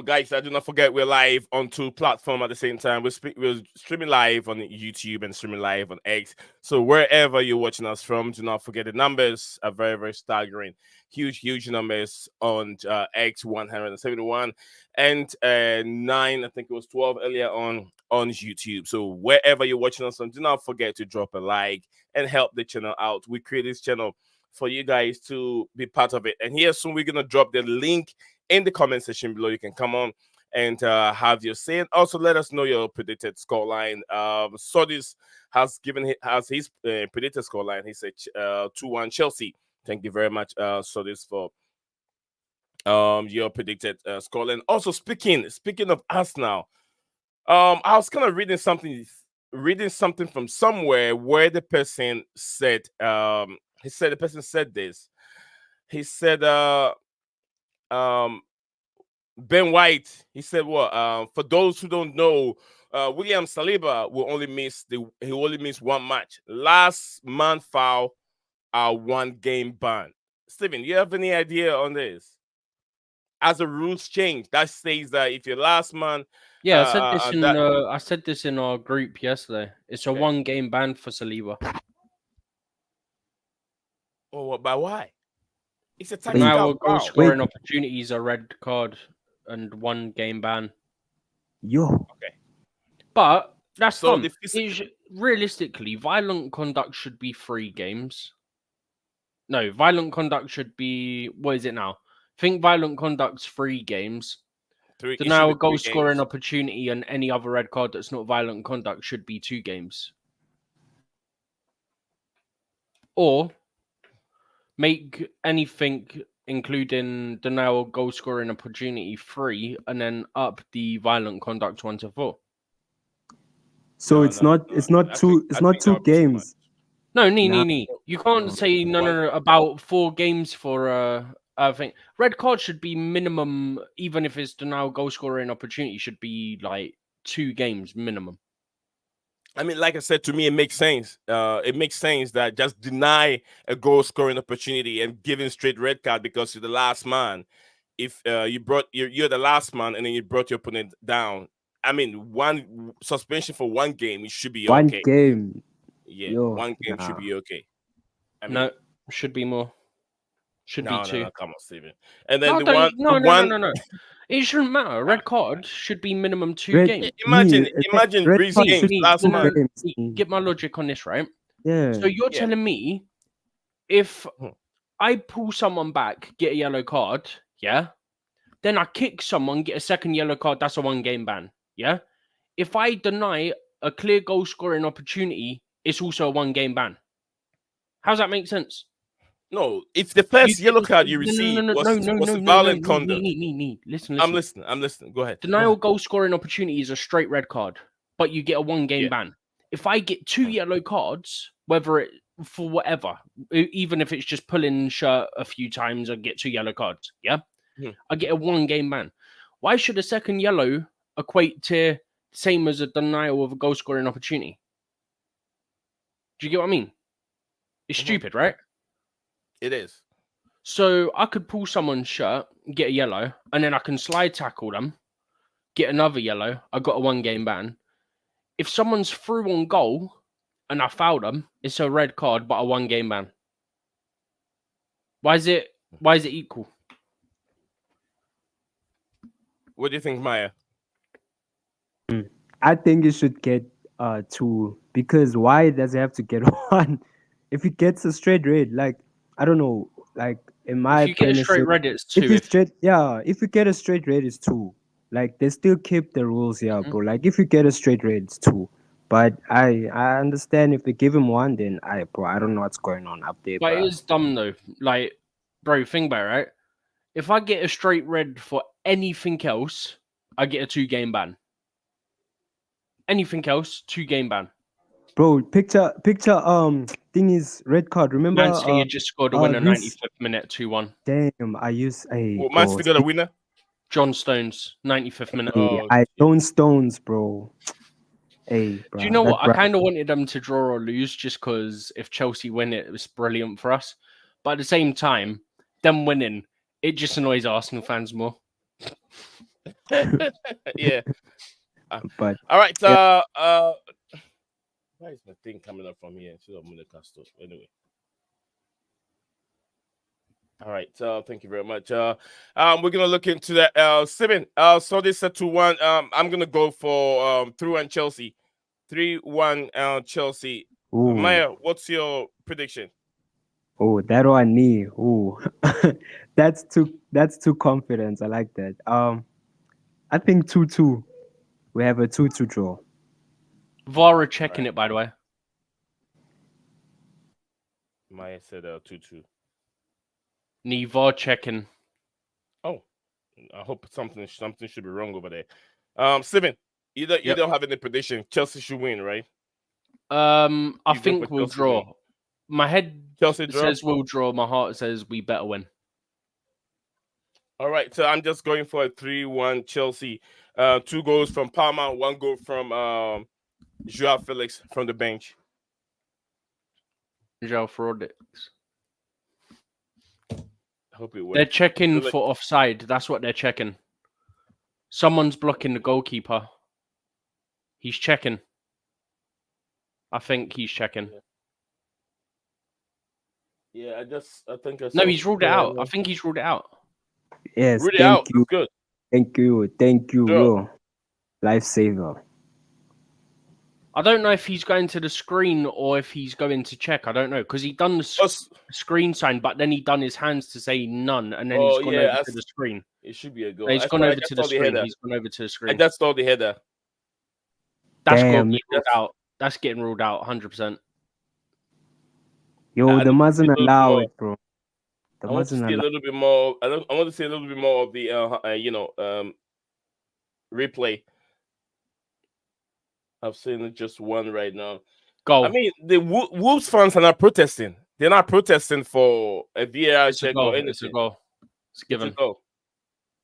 Guys, do not forget we're live on 2 platforms at the same time. We're streaming live on YouTube and streaming live on X. So wherever you're watching us from, do not forget the numbers are very, very staggering. Huge numbers on X 171 and 9. I think it was 12 earlier on YouTube. So wherever you're watching us from, do not forget to drop a like and help the channel out. We create this channel for you guys to be part of it. And here soon we're gonna drop the link in the comment section below. You can come on and have your say, and also let us know your predicted scoreline. Sodis has his predicted scoreline. He said 2-1 Chelsea. Thank you very much, Sodis, for your predicted scoreline. Also, speaking of Arsenal, I was kind of reading something from somewhere where the person said the person said this. He said, Ben White, he said, what? For those who don't know, William Saliba will only miss 1 match. Last month foul, 1 game ban. Steven, you have any idea on this? As the rules change, that says that if your last man, Yeah, I said this in our group yesterday. It's a 1 game ban for Saliba. Oh, but why? It's a Now tactical goal foul. scoring opportunities, a red card, and 1 game ban. Yo. Okay. But that's so dumb. Realistically, violent conduct should be 3 games. No, violent conduct should be, what is it now? I think violent conduct's 3 games. So now a goal scoring opportunity and any other red card that's not violent conduct should be 2 games. Or make anything including denial of goal scoring opportunity 3 and then up the violent conduct 1 to 4. So it's not 2 games. No, you can't say no about 4 games for I think red card should be minimum, even if it's denial goal scoring opportunity, should be like 2 games minimum. I mean, like I said, to me, it makes sense. It makes sense that just deny a goal scoring opportunity and giving straight red card because you're the last man. If you're the last man and then you brought your opponent down. I mean, 1 suspension for 1 game, it should be okay. 1 game. Yeah, Yo, 1 game should be okay. I mean, no, should be more. Should be 2. No, come on, Steven. And then no. It shouldn't matter. Red card should be minimum 2 games. Imagine Reece James last month. Get my logic on this, right? Yeah. So you're telling me if I pull someone back, get a yellow card, yeah, then I kick someone, get a second yellow card, that's a 1 game ban, yeah? if I deny a clear goal scoring opportunity, it's also a 1-game ban. How does that make sense? No, it's the first yellow card you received was violent conduct. Listen. I'm listening. Go ahead. Denial goal scoring opportunity is a straight red card, but you get a 1-game ban. If I get 2 yellow cards, whether it for whatever, even if it's just pulling shirt a few times, I get 2 yellow cards. Yeah, I get a 1-game ban. Why should a second yellow equate to same as a denial of a goal scoring opportunity? Do you get what I mean? It's stupid, right? It is. So I could pull someone's shirt, get a yellow, and then I can slide tackle them, get another yellow. I got a 1-game ban. If someone's through on goal and I foul them, it's a red card, but a 1-game ban. Why is it equal? What do you think, Maya? I think it should get 2, because why does it have to get 1? If it gets a straight red, like, I don't know, like in my If you get a straight premises, red, it's 2. if you get a straight red, it's 2. Like, they still keep the rules here, bro. Like, if you get a straight red, it's 2. But I understand if they give him 1, then I don't know what's going on up there. But Bro. it is dumb though. Like, bro, think about it, right? If I get a straight red for anything else, I get a 2-game ban. Anything else, 2-game ban. Bro, picture thing is red card. Remember Man City had just scored a winner, 95th minute, 2-1. Damn, I use Man City got a winner. John Stones, 95th minute. I don't Stones, bro. Hey, bro. Do you know what? I kind of wanted them to draw or lose just because if Chelsea win it, it was brilliant for us. But at the same time, them winning, it just annoys Arsenal fans more. Yeah. But all right. Why is my thing coming up from here? Anyway. All right. Thank you very much. We're gonna look into that. Steven, so this set to 1. I'm gonna go for 3-1 Chelsea. 3-1 Chelsea. Maya, what's your prediction? Oh, that one knee. Ooh. that's too confident. I like that. I think 2-2. We have a 2-2 draw. VAR checking it, by the way. Maya said 2-2. Knee VAR checking. Oh, I hope something should be wrong over there. Steven, you don't have any prediction. Chelsea should win, right? I think we'll draw. Win. My head says we'll draw. My heart says we better win. All right, so I'm just going for a 3-1 Chelsea. 2 goals from Palmer, 1 goal from Joao Felix from the bench. Joao Felix. I hope it works. They're checking for offside. That's what they're checking. Someone's blocking the goalkeeper. He's checking. I think he's checking. Yeah, I think I saw. No, he's ruled it out. I think he's ruled it out. Yes, ruled it out. You. Good. Thank you, bro. Lifesaver. I don't know if he's going to the screen or if he's going to check. I don't know because he done the screen sign, but then he done his hands to say none, and then he's gone over to the screen. It should be a goal. No, he's gone over to the screen. He's gone over to the screen. I just saw the header. That's got to be ruled out. That's getting ruled out 100%. Yo, they mustn't allow it, bro. I want to see a little bit more. I want to see a little bit more of the replay. I've seen it just one right now. Goal. I mean, the Wolves fans are not protesting. They're not protesting for a VAR check or anything. It's a goal. It's given. It's a goal.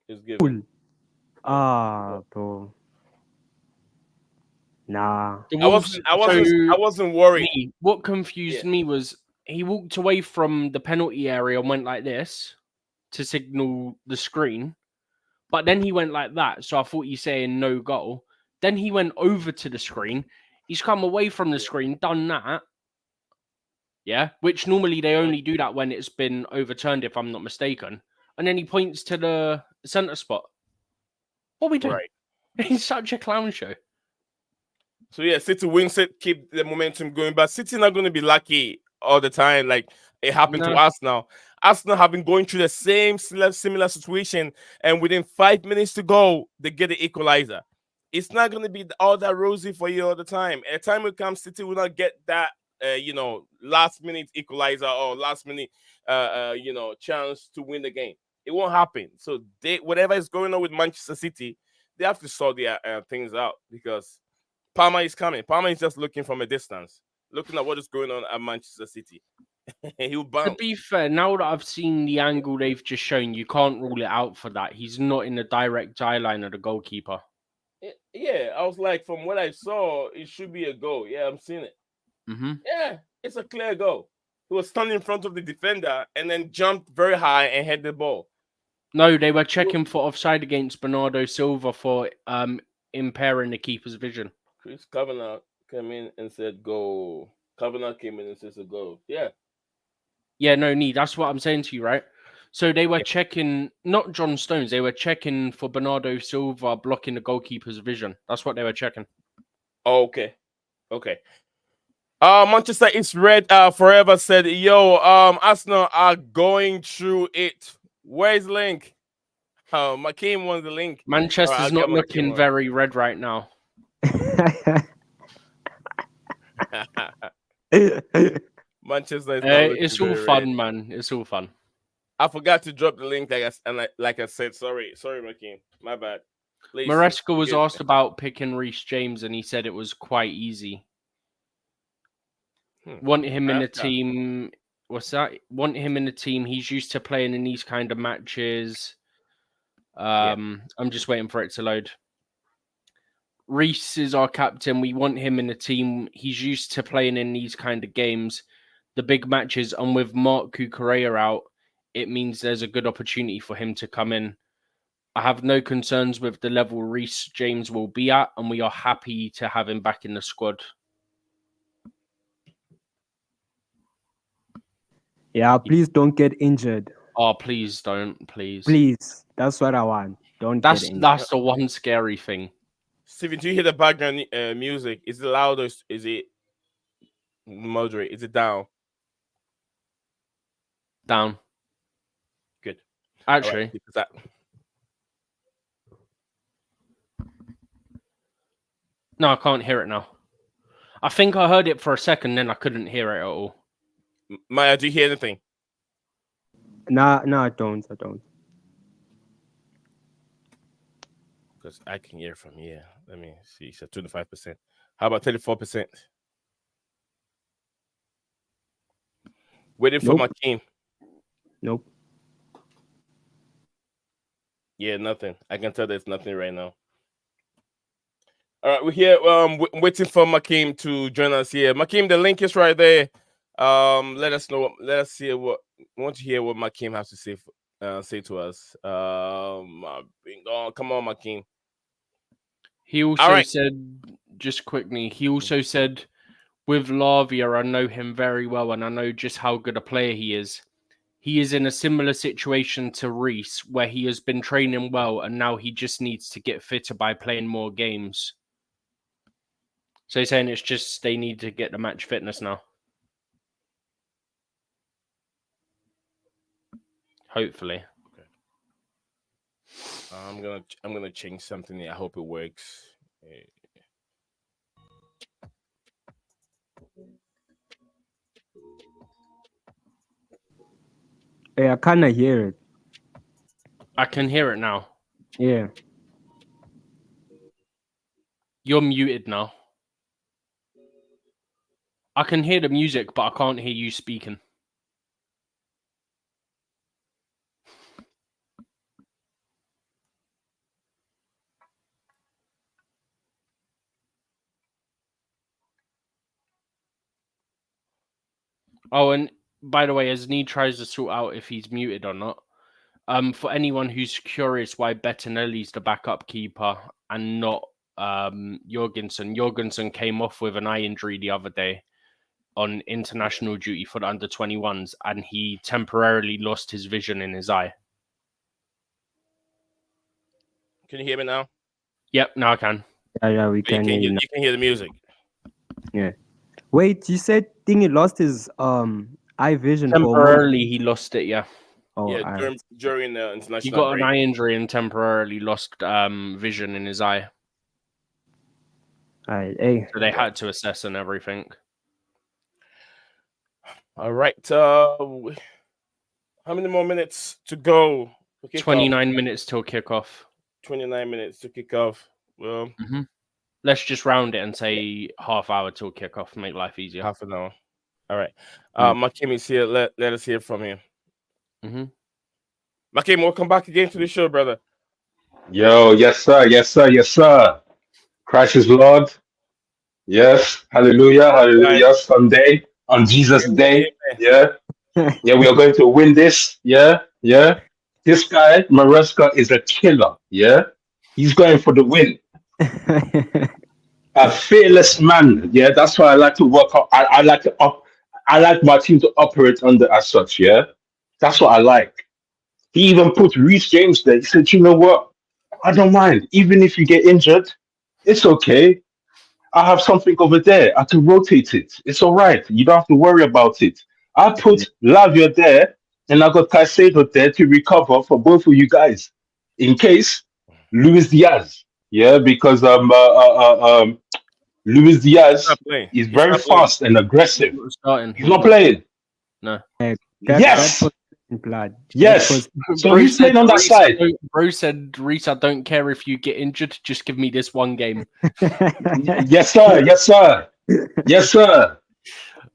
It's given. Bro. Nah. I wasn't worried. What confused me was he walked away from the penalty area and went like this to signal the screen, but then he went like that. So I thought he's saying no goal. Then he went over to the screen. He's come away from the screen, done that. Yeah, which normally they only do that when it's been overturned, if I'm not mistaken. And then he points to the center spot. What are we doing? Right. He's such a clown show. So yeah, City wins it, keep the momentum going, but City not going to be lucky all the time. Like it happened to Arsenal. Arsenal have been going through the same similar situation, and within 5 minutes to go, they get the equalizer. it's not going to be all that rosy for you all the time. At time will come, City will not get that, last minute equalizer or last minute, chance to win the game. It won't happen. So whatever is going on with Manchester City, they have to sort their things out because Palmer is coming. Palmer is just looking from a distance, looking at what is going on at Manchester City. He'll To bounce. be fair, now that I've seen the angle they've just shown, you can't rule it out for that. He's not in the direct eye line of the goalkeeper. Yeah, I was like, from what I saw, it should be a goal. Yeah, I'm seeing it. Mm-hmm. Yeah, it's a clear goal. He was standing in front of the defender and then jumped very high and hit the ball. No, they were checking for offside against Bernardo Silva for impairing the keeper's vision. Chris Kavanagh came in and said goal. Kavanagh came in and says a goal. Yeah. Yeah, no need. That's what I'm saying to you, right? So they were checking, not John Stones, they were checking for Bernardo Silva blocking the goalkeeper's vision. That's what they were checking. Okay. Manchester is red forever said, yo, Arsenal are going through it. Where's the link? McKean wants the link. Manchester's not looking very red right now. Manchester is it's all fun, red. man. It's all fun. I forgot to drop the link, like I said. Sorry, McKean. My bad. Please. Maresca was asked about picking Reece James, and he said it was quite easy. Want him in the team. What's that? Want him in the team. He's used to playing in these kind of matches. I'm just waiting for it to load. Reece is our captain. We want him in the team. He's used to playing in these kind of games, the big matches. And with Marc Cucurella out, it means there's a good opportunity for him to come in. I have no concerns with the level Reece James will be at, and we are happy to have him back in the squad. Yeah, please don't get injured. Oh, please don't, please. Please, that's what I want. Get injured. That's the one scary thing. Steven, do you hear the background music? Is it loud or is it moderate? Is it down? Down. Good. Actually. Right, no, I can't hear it now. I think I heard it for a second, then I couldn't hear it at all. Maya, do you hear anything? No, I don't. Because I can hear from here. Let me see. It's at 25%. How about 34%? Waiting for my team. Nope. Yeah, nothing. I can tell there's nothing right now. All right, we're here waiting for Makeem to join us here. Makeem, the link is right there. Let us know. Let us see what. We want to hear what Makeem has to say to us. Come on, Makeem. He also said, just quickly, he also said, with Lavia, I know him very well, and I know just how good a player he is. He is in a similar situation to Reece, where he has been training well, and now he just needs to get fitter by playing more games. So he's saying it's just they need to get the match fitness now. Hopefully. Okay. I'm gonna change something here. I hope it works. Hey, I kinda hear it. I can hear it now. Yeah. You're muted now. I can hear the music, but I can't hear you speaking. Oh, and by the way, as Nee tries to sort out if he's muted or not, for anyone who's curious why Bettinelli's the backup keeper and not Jorgensen came off with an eye injury the other day on international duty for the under-21s, and he temporarily lost his vision in his eye. Can you hear me now? Yep, now I can. Yeah, we can hear you now. You can hear the music. Yeah. Wait, you said he lost his eye vision temporarily. He lost it, yeah. Oh, yeah, during the international. He got an eye injury and temporarily lost vision in his eye. Hey, So they had to assess and everything. All right. How many more minutes to go? 29 minutes till kickoff. 29 minutes to kick off. Well, Let's just round it and say half hour till kickoff. Make life easier. half an hour. All right. Mm. Makim is here. Let us hear from him. Mm-hmm. Makim, welcome back again to the show, brother. Yo, yes, sir. Yes, sir. Yes, sir. Christ is Lord. Yes. Hallelujah. Hallelujah. Sunday on Jesus' day. Yeah. Yeah, we are going to win this. Yeah. Yeah. This guy, Maresca, is a killer. Yeah. He's going for the win. A fearless man. Yeah. That's why I like to work out. I like to I like my team to operate under as such. Yeah. That's what I like. He even put Reece James there. He said, you know what? I don't mind. Even if you get injured, it's okay. I have something over there. I can rotate it. It's all right. You don't have to worry about it. I put Lavia there and I got Caicedo there to recover for both of you guys in case Luis Diaz. Yeah, because Luis Diaz Not playing. is He's very not playing. fast and aggressive. Starting. He's not playing. No. Yes. blood. Yes. So Bro he's said, playing on that Reece, side. Bro said, Reece, I don't care if you get injured. Just give me this one game. Yes, sir. Yes, sir. Yes, sir.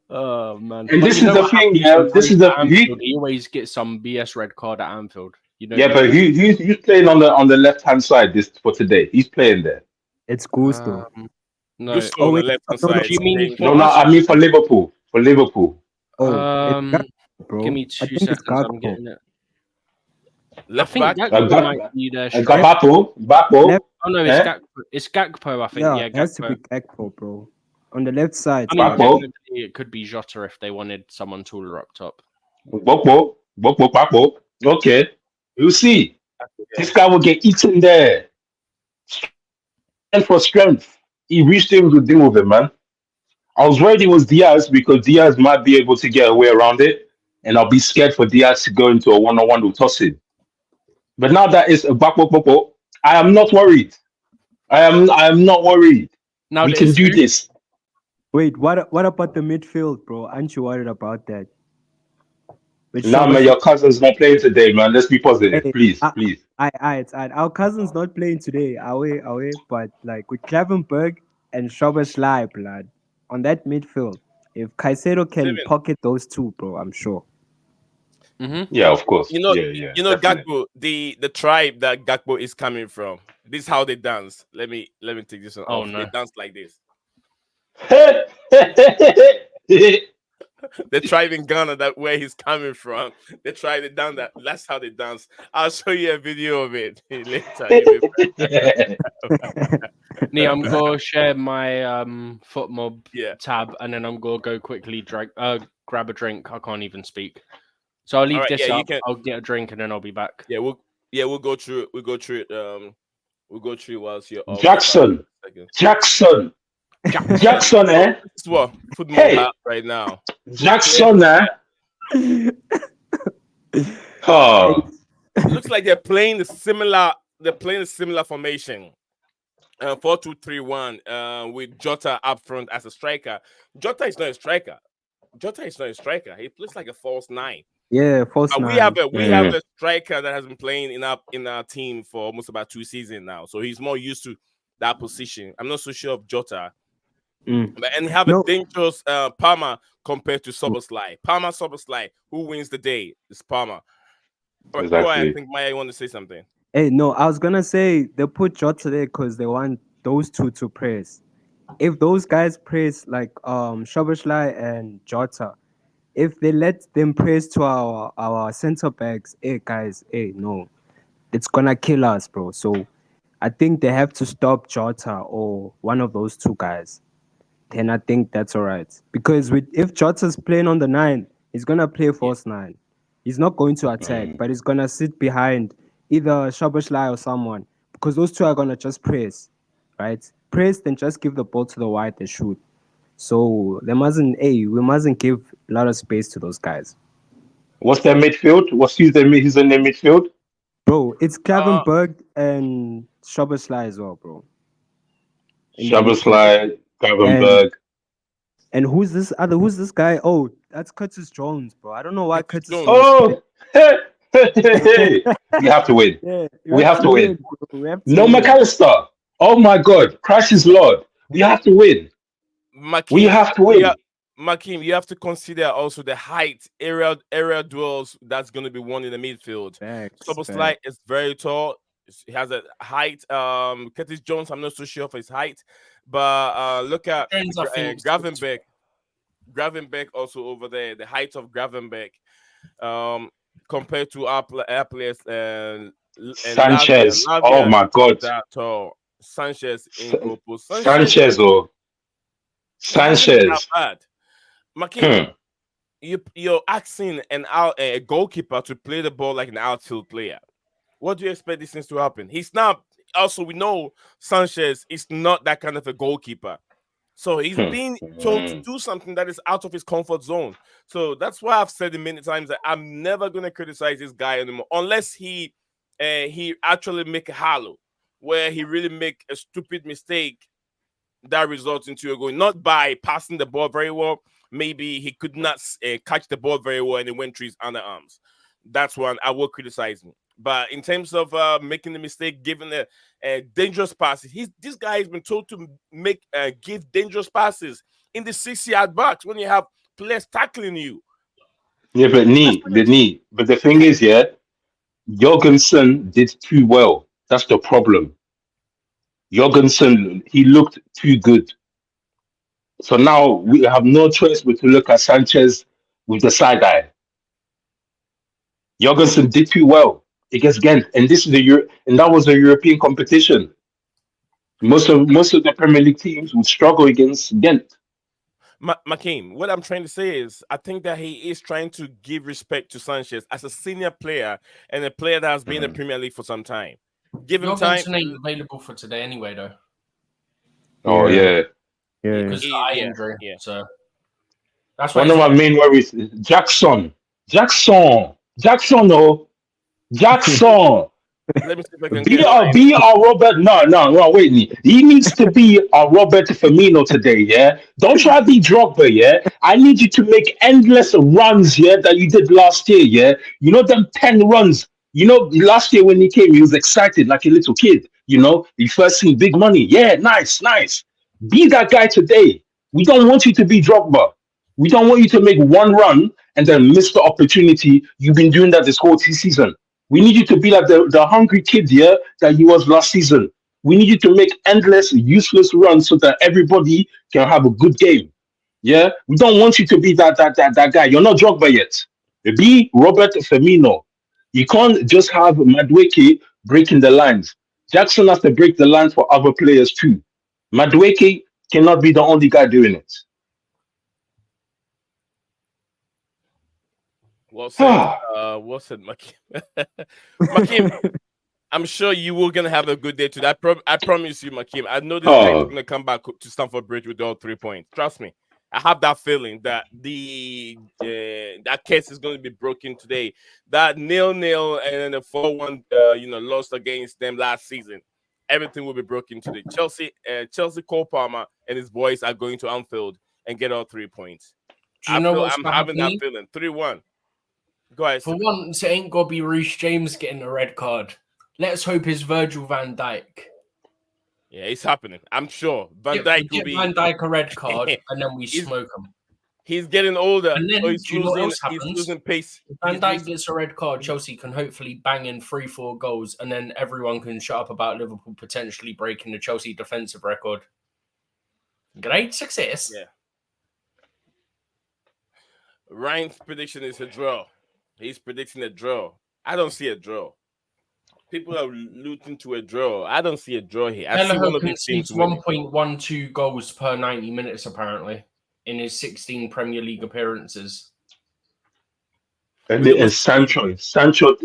Oh man! And But this you is know the what thing, happens yeah. when This Bruce is the at Anfield, he always gets some BS red card at Anfield. You know. yeah, but he's playing on the left hand side this for today. He's playing there. It's Gusto. No. Gusto Oh, on the wait, left hand no, no, side. Do you mean playing- for No, us? I mean for Liverpool. For Liverpool. Oh, it's Gakpo, bro. Give me I 2 think it's seconds. I'm Gakpo. getting it. left I think back? Gakpo might be there. straight- Gakpo. Left- Oh no, it's Eh? Gakpo. It's Gakpo. I think. Yeah, Yeah, it has to Gakpo. be Gakpo, bro. On the left side. I mean, Gakpo. technically, it could be Jota if they wanted someone taller up top. Bakpo. Okay. You see, this guy will get eaten there. And for strength, he reached him to deal with it, man. I was worried it was Diaz because Diaz might be able to get away around it, and I'll be scared for Diaz to go into a one-on-one with Tosin. But now that it's a Bakpo, I am not worried. I am not worried. Now We that can it's do who? this. Wait, what about the midfield, bro? Aren't you worried about that? With Nah, man, Shabba- your cousin's not playing today, man. Let's be positive, Hey, please, I- please. it's our cousin's not playing today, away, but like with Klavenberg and Szoboszlai, blood on that midfield. If Caicedo can Steven. pocket those two, bro, I'm sure. Mm-hmm. Yeah, of course. You know, yeah, you know definitely. Gakpo, the tribe that Gakpo is coming from. This is how they dance. Let me take this one Oh, off. no. They dance like this. The tribe in Ghana that where he's coming from. They try to dance that. That's how they dance. I'll show you a video of it later. Nee, I'm gonna share my foot mob Yeah. tab, and then I'm gonna go quickly grab a drink. I can't even speak, so I'll leave Alright, this yeah, you up. can- I'll get a drink, and then I'll be back. Yeah, we'll go through it. We'll go through it. We'll go through it whilst you're off. Jackson, Second. Jackson, eh? This is what football Hey. has right now. Jackson, eh? Oh, It looks like they're playing the similar. They're playing a similar formation. 4-2-3-1. With Jota up front as a striker. Jota is not a striker. He plays like a false nine. Yeah, false We nine. have a striker that has been playing in our team for almost about 2 seasons now, so he's more used to that position. I'm not so sure of Jota, and he have a dangerous Palmer compared to Szoboszlai. Szoboszlai, who wins the day? It's Palmer. Go ahead, exactly. I think Maya want to say something. Hey, no, I was gonna say they put Jota there because they want those two to press. If those guys press like Szoboszlai and Jota, if they let them press to our center backs, hey guys, hey no, it's gonna kill us, bro. So I think they have to stop Jota or one of those two guys. Then I think that's all right. Because if Jota's playing on the 9, he's gonna play false 9. He's not going to attack, but he's gonna sit behind either Szoboszlai or someone. Because those two are gonna just press, right? Press, then just give the ball to the wide they shoot. So we mustn't give a lot of space to those guys. What's their midfield? What's his name midfield? Bro, it's Klavenberg and Szoboszlai as well, bro. in the midfield. Shabazz, Gravenberg. And who's this other? Who's this guy? Oh, that's Curtis Jones, bro. I don't know why Curtis Curtis Jones. was. Oh, hey. We have to win. Yeah, We have to win. bro. We have to No win. McAllister. Oh my God, Christ is Lord. We have to win. We Makeem, have to win. Makeem, you have to consider also the height, area duels that's going to be won in the midfield. Facts, Soboslai facts. is very tall. He has a height. Curtis Jones, I'm not so sure of his height, but look at Jones, I think, Gravenberg. Gravenberg also over there. The height of Gravenberg, compared to our players and Sanchez. Lavia Oh my is God. that tall. Sanchez in goal post. Sanchez or He hasn't been that Sanchez. bad. Makeem, Hmm. you're asking a goalkeeper to play the ball like an outfield player. What do you expect these things to happen? He's not. Also, we know Sanchez is not that kind of a goalkeeper. So he's being told to do something that is out of his comfort zone. So that's why I've said it many times that I'm never going to criticize this guy anymore unless he actually make a hollow where he really make a stupid mistake that results into a goal, not by passing the ball very well. Maybe he could not catch the ball very well and it went through his underarms. That's one I will criticize him. But in terms of making the mistake, giving a dangerous passes, this guy has been told to give dangerous passes in the 6-yard box when you have players tackling you. Yeah, but the knee. But the thing is, yeah, Jorgensen did too well. That's the problem. Jorgensen, he looked too good. So now we have no choice but to look at Sanchez with the side eye. Jorgensen did too well against Ghent, and this is and that was a European competition. Most of the Premier League teams would struggle against Ghent. Makeem, what I'm trying to say is I think that he is trying to give respect to Sanchez as a senior player and a player that has been in the Premier League for some time. Give him time. ain't available for today anyway, though. Oh yeah. Because of eye injury. Yeah. So that's why One of my main worries is Jackson. Oh, Jackson. Let me see if I can Be get our Robert. No, wait. He needs to be our Robert Firmino today, yeah? Don't try to be Drogba, yeah? I need you to make endless runs, yeah, that you did last year, yeah? You know them 10 runs. You know, last year when he came, he was excited like a little kid, you know? He first seen big money. Yeah, nice. Be that guy today. We don't want you to be Drogba. We don't want you to make one run and then miss the opportunity. You've been doing that this whole season. We need you to be like the hungry kid here that he was last season. We need you to make endless, useless runs so that everybody can have a good game. Yeah, we don't want you to be that guy. You're not Drogba yet. Be Robert Firmino. You can't just have Madueke breaking the lines. Jackson has to break the lines for other players too. Madueke cannot be the only guy doing it. Well said. Well said, Makeem. Makeem, I'm sure you will gonna have a good day today. I promise you, Makeem. I know this guy is gonna come back to Stamford Bridge with all 3 points. Trust me. I have that feeling that that case is going to be broken today. That 0-0 and then the 4-1 lost against them last season. Everything will be broken today. Chelsea Cole Palmer and his boys are going to Anfield and get all 3 points. Do you know what's I'm having that feeling. 3-1. Go ahead. For once, it ain't gonna be Reece James getting a red card. Let's hope it's Virgil van Dijk. Yeah, it's happening. I'm sure Van Dijk will be Van Dijk a red card, and then we smoke him. He's getting older, And then, so he's do you know what else he's happens? losing pace. If Van Dijk gets a red card, Chelsea can hopefully bang in 3-4 goals, and then everyone can shut up about Liverpool potentially breaking the Chelsea defensive record. Great success. Yeah. Ryan's prediction is a draw. He's predicting a draw. I don't see a draw. People are looking to a draw. I don't see a draw here. I see one of these teams winning. 1.12 goals per 90 minutes, apparently, in his 16 Premier League appearances. And Sancho. Sancho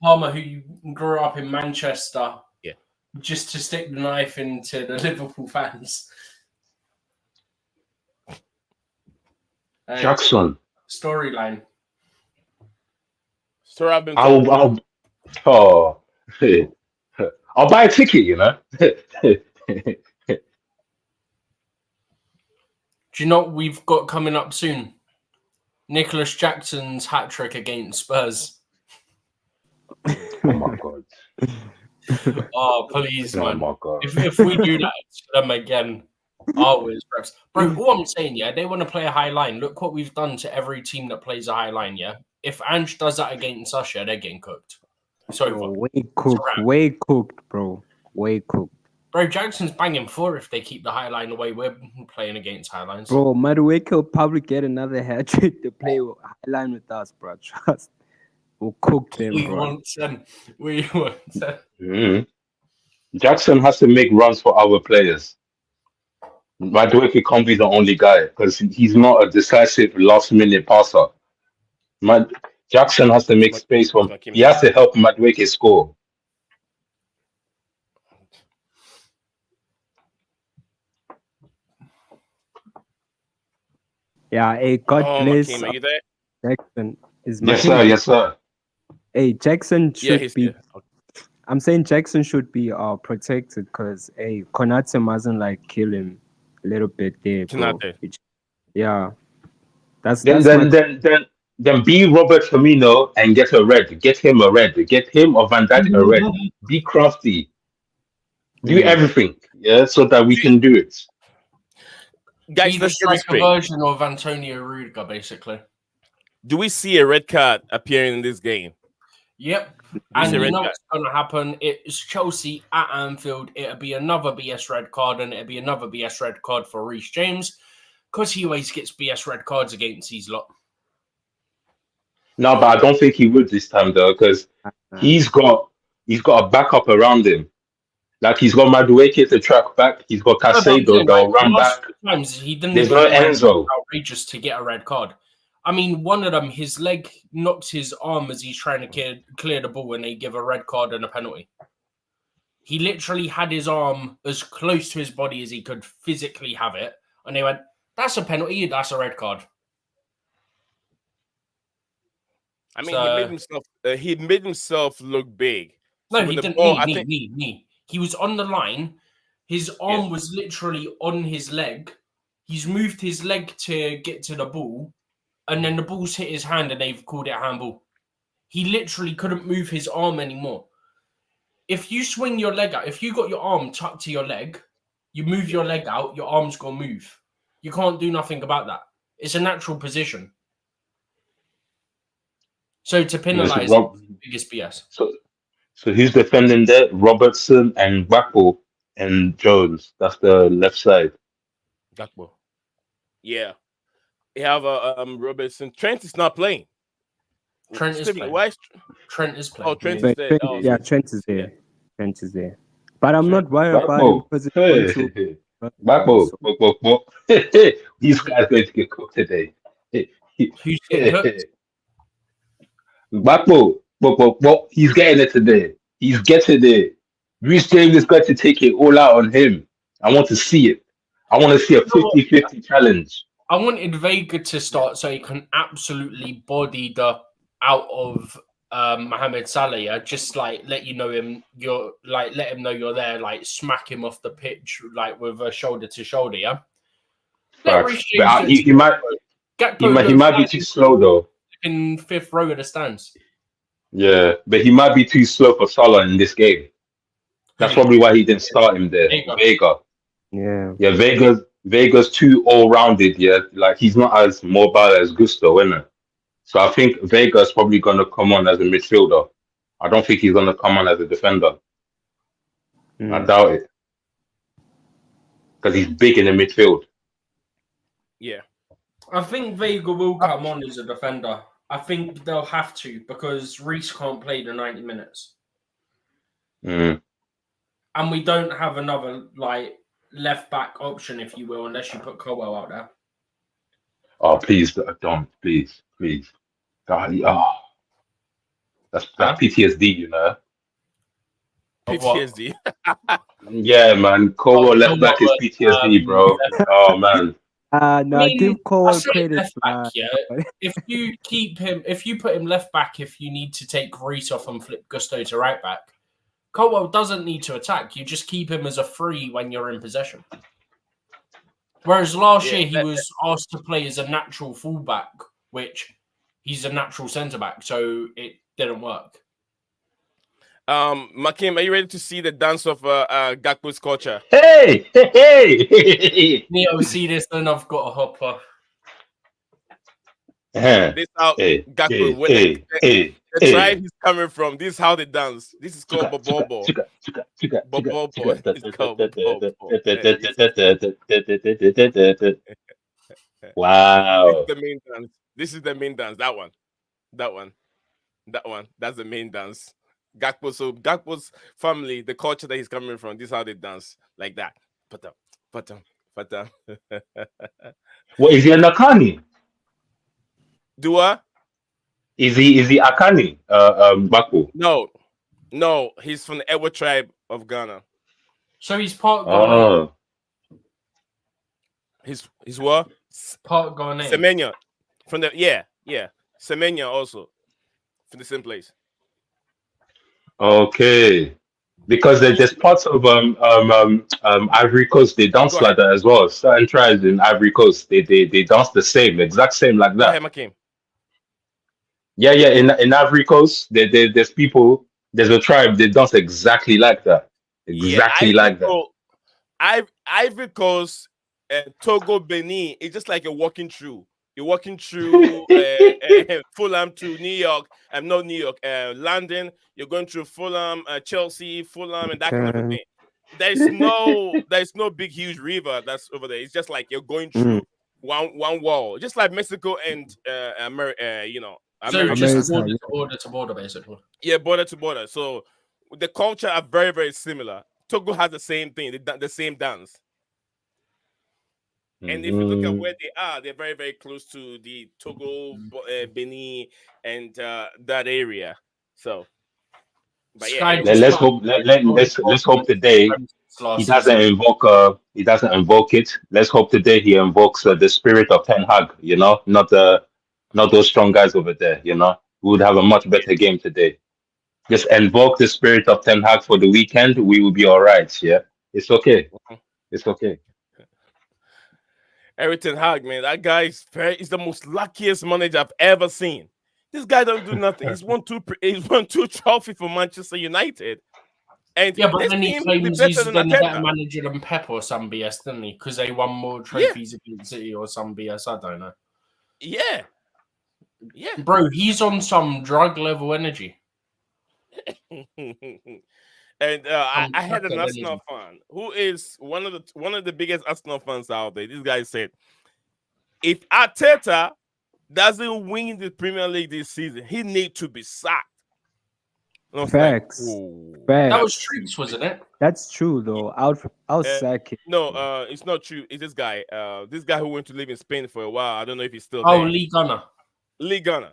Palmer, who grew up in Manchester, yeah, just to stick the knife into the Liverpool fans. Jackson. Storyline. So I've been. I'll buy a ticket, you know. Do you know what we've got coming up soon? Nicholas Jackson's hat trick against Spurs. Oh my god. Oh, please, Oh man. my god. If we do that to them again, always, bro. All I'm saying, yeah, they want to play a high line. Look what we've done to every team that plays a high line, yeah. If Ange does that against us, yeah, they're getting cooked. It's over. Bro, way It's a cooked, wrap. way cooked, bro. Way cooked. Bro, Jackson's banging 4 if they keep the high line the way we're playing against high lines. Bro, Madueke will probably get another hat trick to play high line with us, bro. Trust. We'll cook them, We bro. want 10. We want 10. Mhm. Jackson has to make runs for other players. Madueke can't be the only guy because he's not a decisive last minute passer. Jackson has to make space for. He has to help Madueke score. Yeah, hey, God bless Makim, are you there? Jackson. Is Yes, Makim- sir. Yes, sir. Hey, Jackson Yeah, should he's be. there. I'm saying Jackson should be protected because hey, Konate mustn't like kill him a little bit there, bro. Konate. Yeah, that's Then, my then be Robert Firmino and get a red. Get him a red. Get him or Van Dijk a red. Be crafty. Do everything, yeah, so that we can do it. Guys, Be the let's get this striker straight. version of Antonio Rudiger, basically. Do we see a red card appearing in this game? Yep. see And a you red know card? what's going to happen? It's Chelsea at Anfield. It'll be another BS red card, and it'll be another BS red card for Reece James because he always gets BS red cards against these lot. No, but I don't think he would this time though, because he's got a backup around him. Like he's got Madueke to track back. He's got Casado that'll run back. Times he didn't There's even no do anything Enzo. outrageous to get a red card. I mean, one of them, his leg knocks his arm as he's trying to clear the ball, and they give a red card and a penalty. He literally had his arm as close to his body as he could physically have it, and they went, "That's a penalty. That's a red card." I mean, he made himself look big. No, So he with the didn't. ball, Knee. He was on the line. His arm was literally on his leg. He's moved his leg to get to the ball, and then the ball's hit his hand, and they've called it a handball. He literally couldn't move his arm anymore. If you swing your leg out, if you got your arm tucked to your leg, you move your leg out, your arm's gonna move. You can't do nothing about that. It's a natural position. So to penalise is the biggest BS. So who's defending there? Robertson and Gakpo and Jones. That's the left side. Gakpo. Yeah. You have Robertson. Trent is not playing. Trent is playing. Why is Trent is playing. Oh, Trent is there. Oh, yeah, Trent is there. Trent is there. But I'm not worried about him because it's Gakpo. These guys going to get cooked today. Who's getting cooked? Gakpo. He's getting it today. He's getting it. Reece James is going to take it all out on him. I want to see it. I want to see a 50-50 challenge. I wanted Vega to start so he can absolutely body the out of Mohamed Salah. Yeah? Just like let him know you're there. Like smack him off the pitch like with a shoulder to shoulder. Yeah. But he might be too slow though. In 5th row of the stands. Yeah, but he might be too slow for Salah in this game. That's probably why he didn't start him there. Vega. Yeah, Vega's too all-rounded, yeah. Like he's not as mobile as Gusto, isn't it? So I think Vega's probably gonna come on as a midfielder. I don't think he's gonna come on as a defender. I doubt it. Because he's big in the midfield. Yeah. I think Vega will come on as a defender. I think they'll have to because Reece can't play the 90 minutes. Mm. And we don't have another like left back option, if you will, unless you put Colwell out there. Oh, please don't. Please. God, that's PTSD, you know. PTSD. Yeah, man. Colwell left back is PTSD, bro. Oh man. No, give Colwell credit. Left back, yeah. If you put him left back, if you need to take Reece off and flip Gusto to right back, Colwell doesn't need to attack. You just keep him as a free when you're in possession. Whereas last year he was asked to play as a natural fullback, which he's a natural centre back, so it didn't work. Makim, are you ready to see the dance of Gakpo's culture? Hey, hey, hey. Neo, see this, and I've got a hopper. This how Gakpo, where the tribe he's coming from. This is how they dance. This is called Bobobo. Bobobo. It's called Bobobo. Wow. This is the main dance. This is the main dance. That one. That's the main dance. Gakpo. So Gakpo's family, the culture that he's coming from, this is how they dance like that. Patam. What is he a Nakani? Dua? Is he Akani? Bakpo? No, he's from the Ewa tribe of Ghana. So he's part Ghanaian. He's what? Part Ghanaian. Semenya. From the Semenya also from the same place. Okay. Because there's parts of Ivory Coast they dance like that as well. Certain tribes in Ivory Coast they dance the same, exact same like that. Yeah. In Ivory Coast, there's people, there's a tribe they dance exactly like that, like that. Ivory Coast, Togo, Benin. It's just like you're walking through. You're walking through Fulham to New York. Not New York. London. You're going through Fulham, Chelsea, Fulham, and that kind of a thing. There's no big huge river that's over there. It's just like you're going through one wall, just like Mexico and America. So just border to border, basically. Yeah, border to border. So the culture are very, very similar. Togo has the same thing, the same dance. And if you look at where they are, they're very, very close to the Togo, Benin, and that area. So, but yeah, let's hope today he doesn't invoke it. Let's hope today he invokes the spirit of Ten Hag. Not those strong guys over there. We would have a much better game today. Just invoke the spirit of Ten Hag for the weekend. We will be all right. Yeah, it's okay. It's okay. Eric Ten Hag, man, that guy is the most luckiest manager I've ever seen. This guy don't do nothing. He's won two trophies for Manchester United. And yeah, but then he claims he's a better manager than Pep or some BS, didn't he? Because they won more trophies against City or some BS. I don't know. Yeah. Bro, he's on some drug level energy. And I had an Arsenal fan who is one of the biggest Arsenal fans out there. This guy said, if Arteta doesn't win the Premier League this season, he needs to be sacked. Facts. Facts. That was Streets, wasn't it? That's true though. I'll sack him. No, it's not true. It's this guy who went to live in Spain for a while. I don't know if he's still there. Oh, Lee Gunner.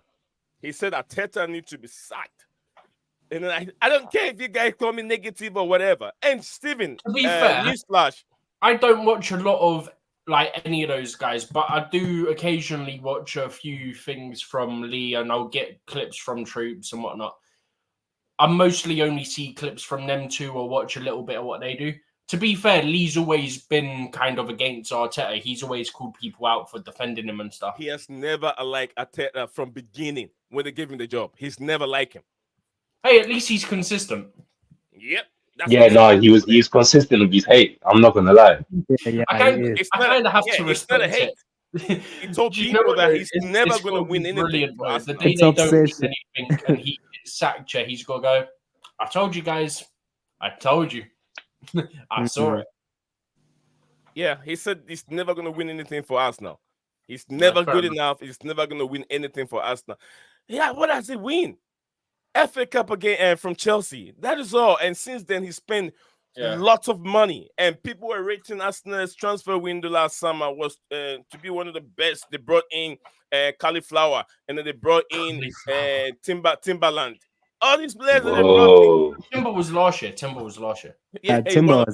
He said Arteta needs to be sacked. And then I don't care if you guys call me negative or whatever. And Steven, to be fair, newsflash, I don't watch a lot of any of those guys, but I do occasionally watch a few things from Lee, and I'll get clips from Troops and whatnot. I mostly only see clips from them two or watch a little bit of what they do. To be fair, Lee's always been kind of against Arteta. He's always called people out for defending him and stuff. He has never liked Arteta from beginning when they gave him the job. He's never liked him. Hey, at least he's consistent. Yep. He's consistent with his hate. I'm not gonna lie. I kind of have to respect it. He told people that he's never going to win anything. The day they don't win anything and he gets sacked, he's got to go, I told you guys. I told you. I saw it. Yeah, he said he's never going to win anything for us now. He's never good enough. He's never going to win anything for us now. Yeah, what does he win? FA Cup again from Chelsea. That is all. And since then, he spent lots of money. And people were rating Arsenal's transfer window last summer was to be one of the best. They brought in Cauliflower, and then they brought in Timberland. All these players that they brought in. Timber was last year. Yeah, Timber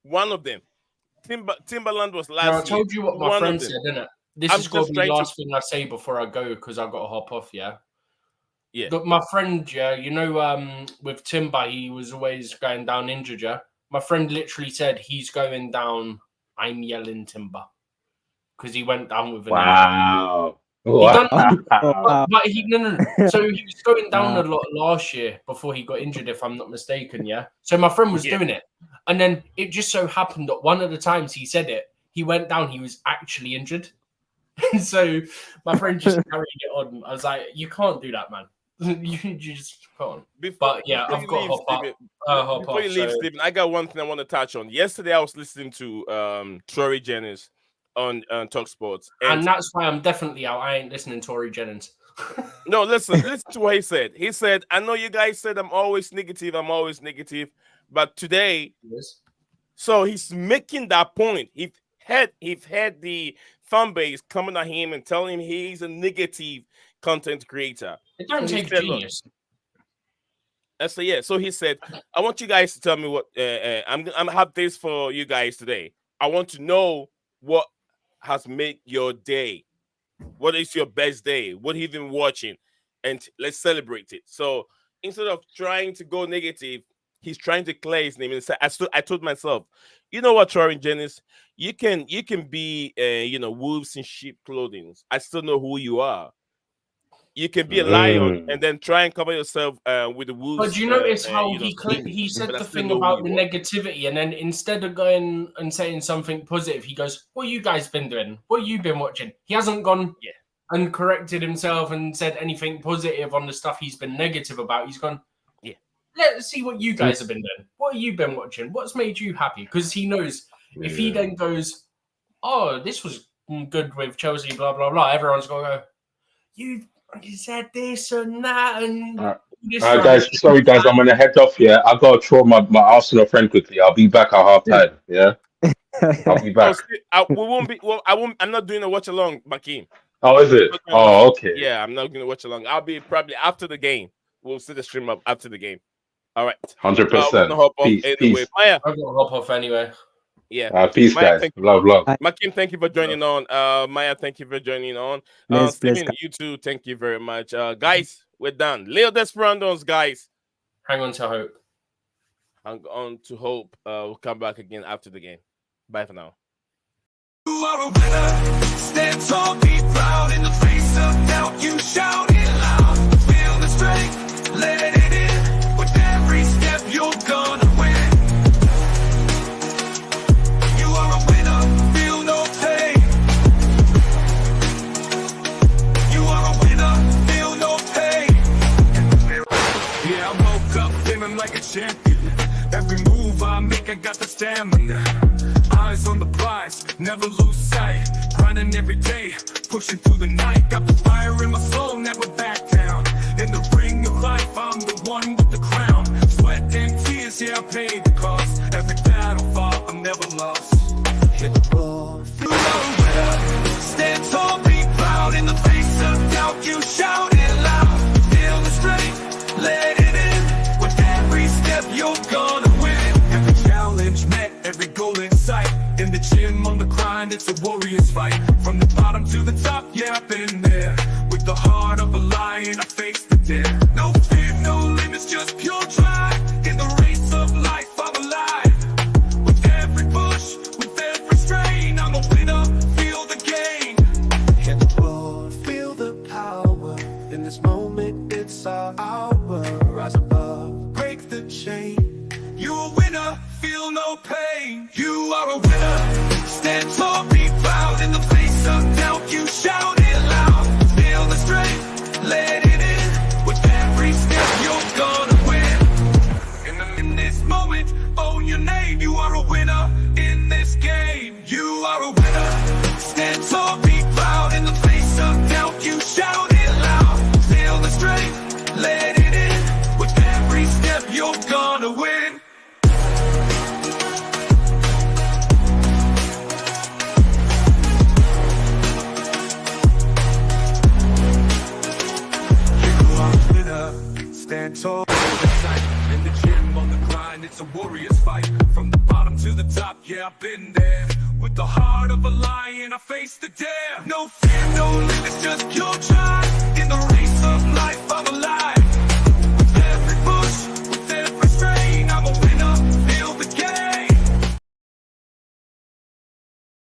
one of them. Timberland was last year. I told you what my friend said, didn't it? This is going to be the last thing I say before I go because I've got to hop off, yeah? Yeah. My friend, yeah, you know, with Timber, he was always going down injured, yeah. My friend literally said he's going down. I'm yelling Timber because he went down with an injury. Wow. He done, Wow. but he no. So he was going down Wow. a lot last year before he got injured, if I'm not mistaken. Yeah. So my friend was doing it, and then it just so happened that one of the times he said it, he went down. He was actually injured, so my friend just carried it on. I was like, "You can't do that, man. you just can't." But yeah, I've got to hop Before you leave, Stephen, I got one thing I want to touch on. Yesterday, I was listening to Troy Jennings on Talk Sports, and that's why I'm definitely out. I ain't listening to Tory Jennings. No, listen to what he said. He said, "I know you guys said I'm always negative, but today." So he's making that point. He had the fan base coming at him and telling him he's a negative content creator. It don't take genius. I said, yeah. So he said, I want you guys to tell me what I'm have this for you guys today. I want to know what has made your day. What is your best day? What have you been watching? And let's celebrate it. So instead of trying to go negative, he's trying to clear his name. And I told myself, you know what, Troy Jennings, you can be wolves in sheep clothing. I still know who you are. You can be a lion and then try and cover yourself with the wolves. But do you notice how he said the thing about the negativity, and then instead of going and saying something positive, he goes, "What you guys been doing? What you been watching?" He hasn't gone and corrected himself and said anything positive on the stuff he's been negative about. He's gone, let's see what you guys have been doing. What have you been watching? What's made you happy? Because he knows if he then goes, "Oh, this was good with Chelsea," blah blah blah, everyone's gonna go, "You said this and that," and guys, sorry guys, I'm gonna head off here. I gotta throw my Arsenal friend quickly. I'll be back at half time. Yeah, I'll be back. I'm not doing a watch along, Makim. Oh, is it? Oh, okay. Yeah, I'm not gonna watch along. I'll be probably after the game. We'll see the stream up after the game. All right, 100%. Peace. Maya, I'm gonna hop off anyway. Yeah. Peace, Maya, guys. Love. Makim, thank you for joining on. Maya, thank you for joining on. Stephen, you too, thank you very much. Guys, we're done. Leo Desperandos, guys. Hang on to hope. Hang on to hope. We'll come back again after the game. Bye for now. You are a winner. Stand tall, be proud. In the face of doubt, you shout it loud. Feel the strength, let it in. With every step, you're gonna win. You are a winner, feel no pain. You are a winner, feel no pain. Yeah, I woke up feeling like a champion. Every move I make, I got the stamina. Eyes on the prize, never lose sight. Grinding every day, pushing through the night. Got the fire in my soul, never back down. In the ring of life, I'm the one with the crown. Sweat and tears, yeah, I paid the cost. Every battle fought, I'm never lost. Hit the road, feel no winner. Stand tall, be proud. In the face of doubt, you shout it loud. Feel the strength, let it in. With every step, you're gonna win. Every challenge met, every goal in sight. In the gym, on the grind, it's a warrior's fight. From the bottom to the top, yeah, I've been there. With the heart of a lion, I face the dare. No fear, no limits, just pure drive. In the race of life, I'm alive. With every push, with every strain, I'm a winner, feel the gain. Hit the road, feel the power. In this moment, it's our hour. Rise above, break the chain. You're a winner, feel no pain. You are a winner. Stand tall, be proud. In the face of doubt, you shout it loud. Feel the strength, let it in. With every step, you're gonna win. In this moment, own your name. You are a winner in this game. You are a winner. Stand tall, be proud. In the face of doubt, you shout it loud. Feel the strength, let it in. With every step, you're gonna win. Stand tall, in the gym, on the grind, it's a warrior's fight. From the bottom to the top, yeah, I've been there. With the heart of a lion, I face the dare. No fear, no limits, just pure drive.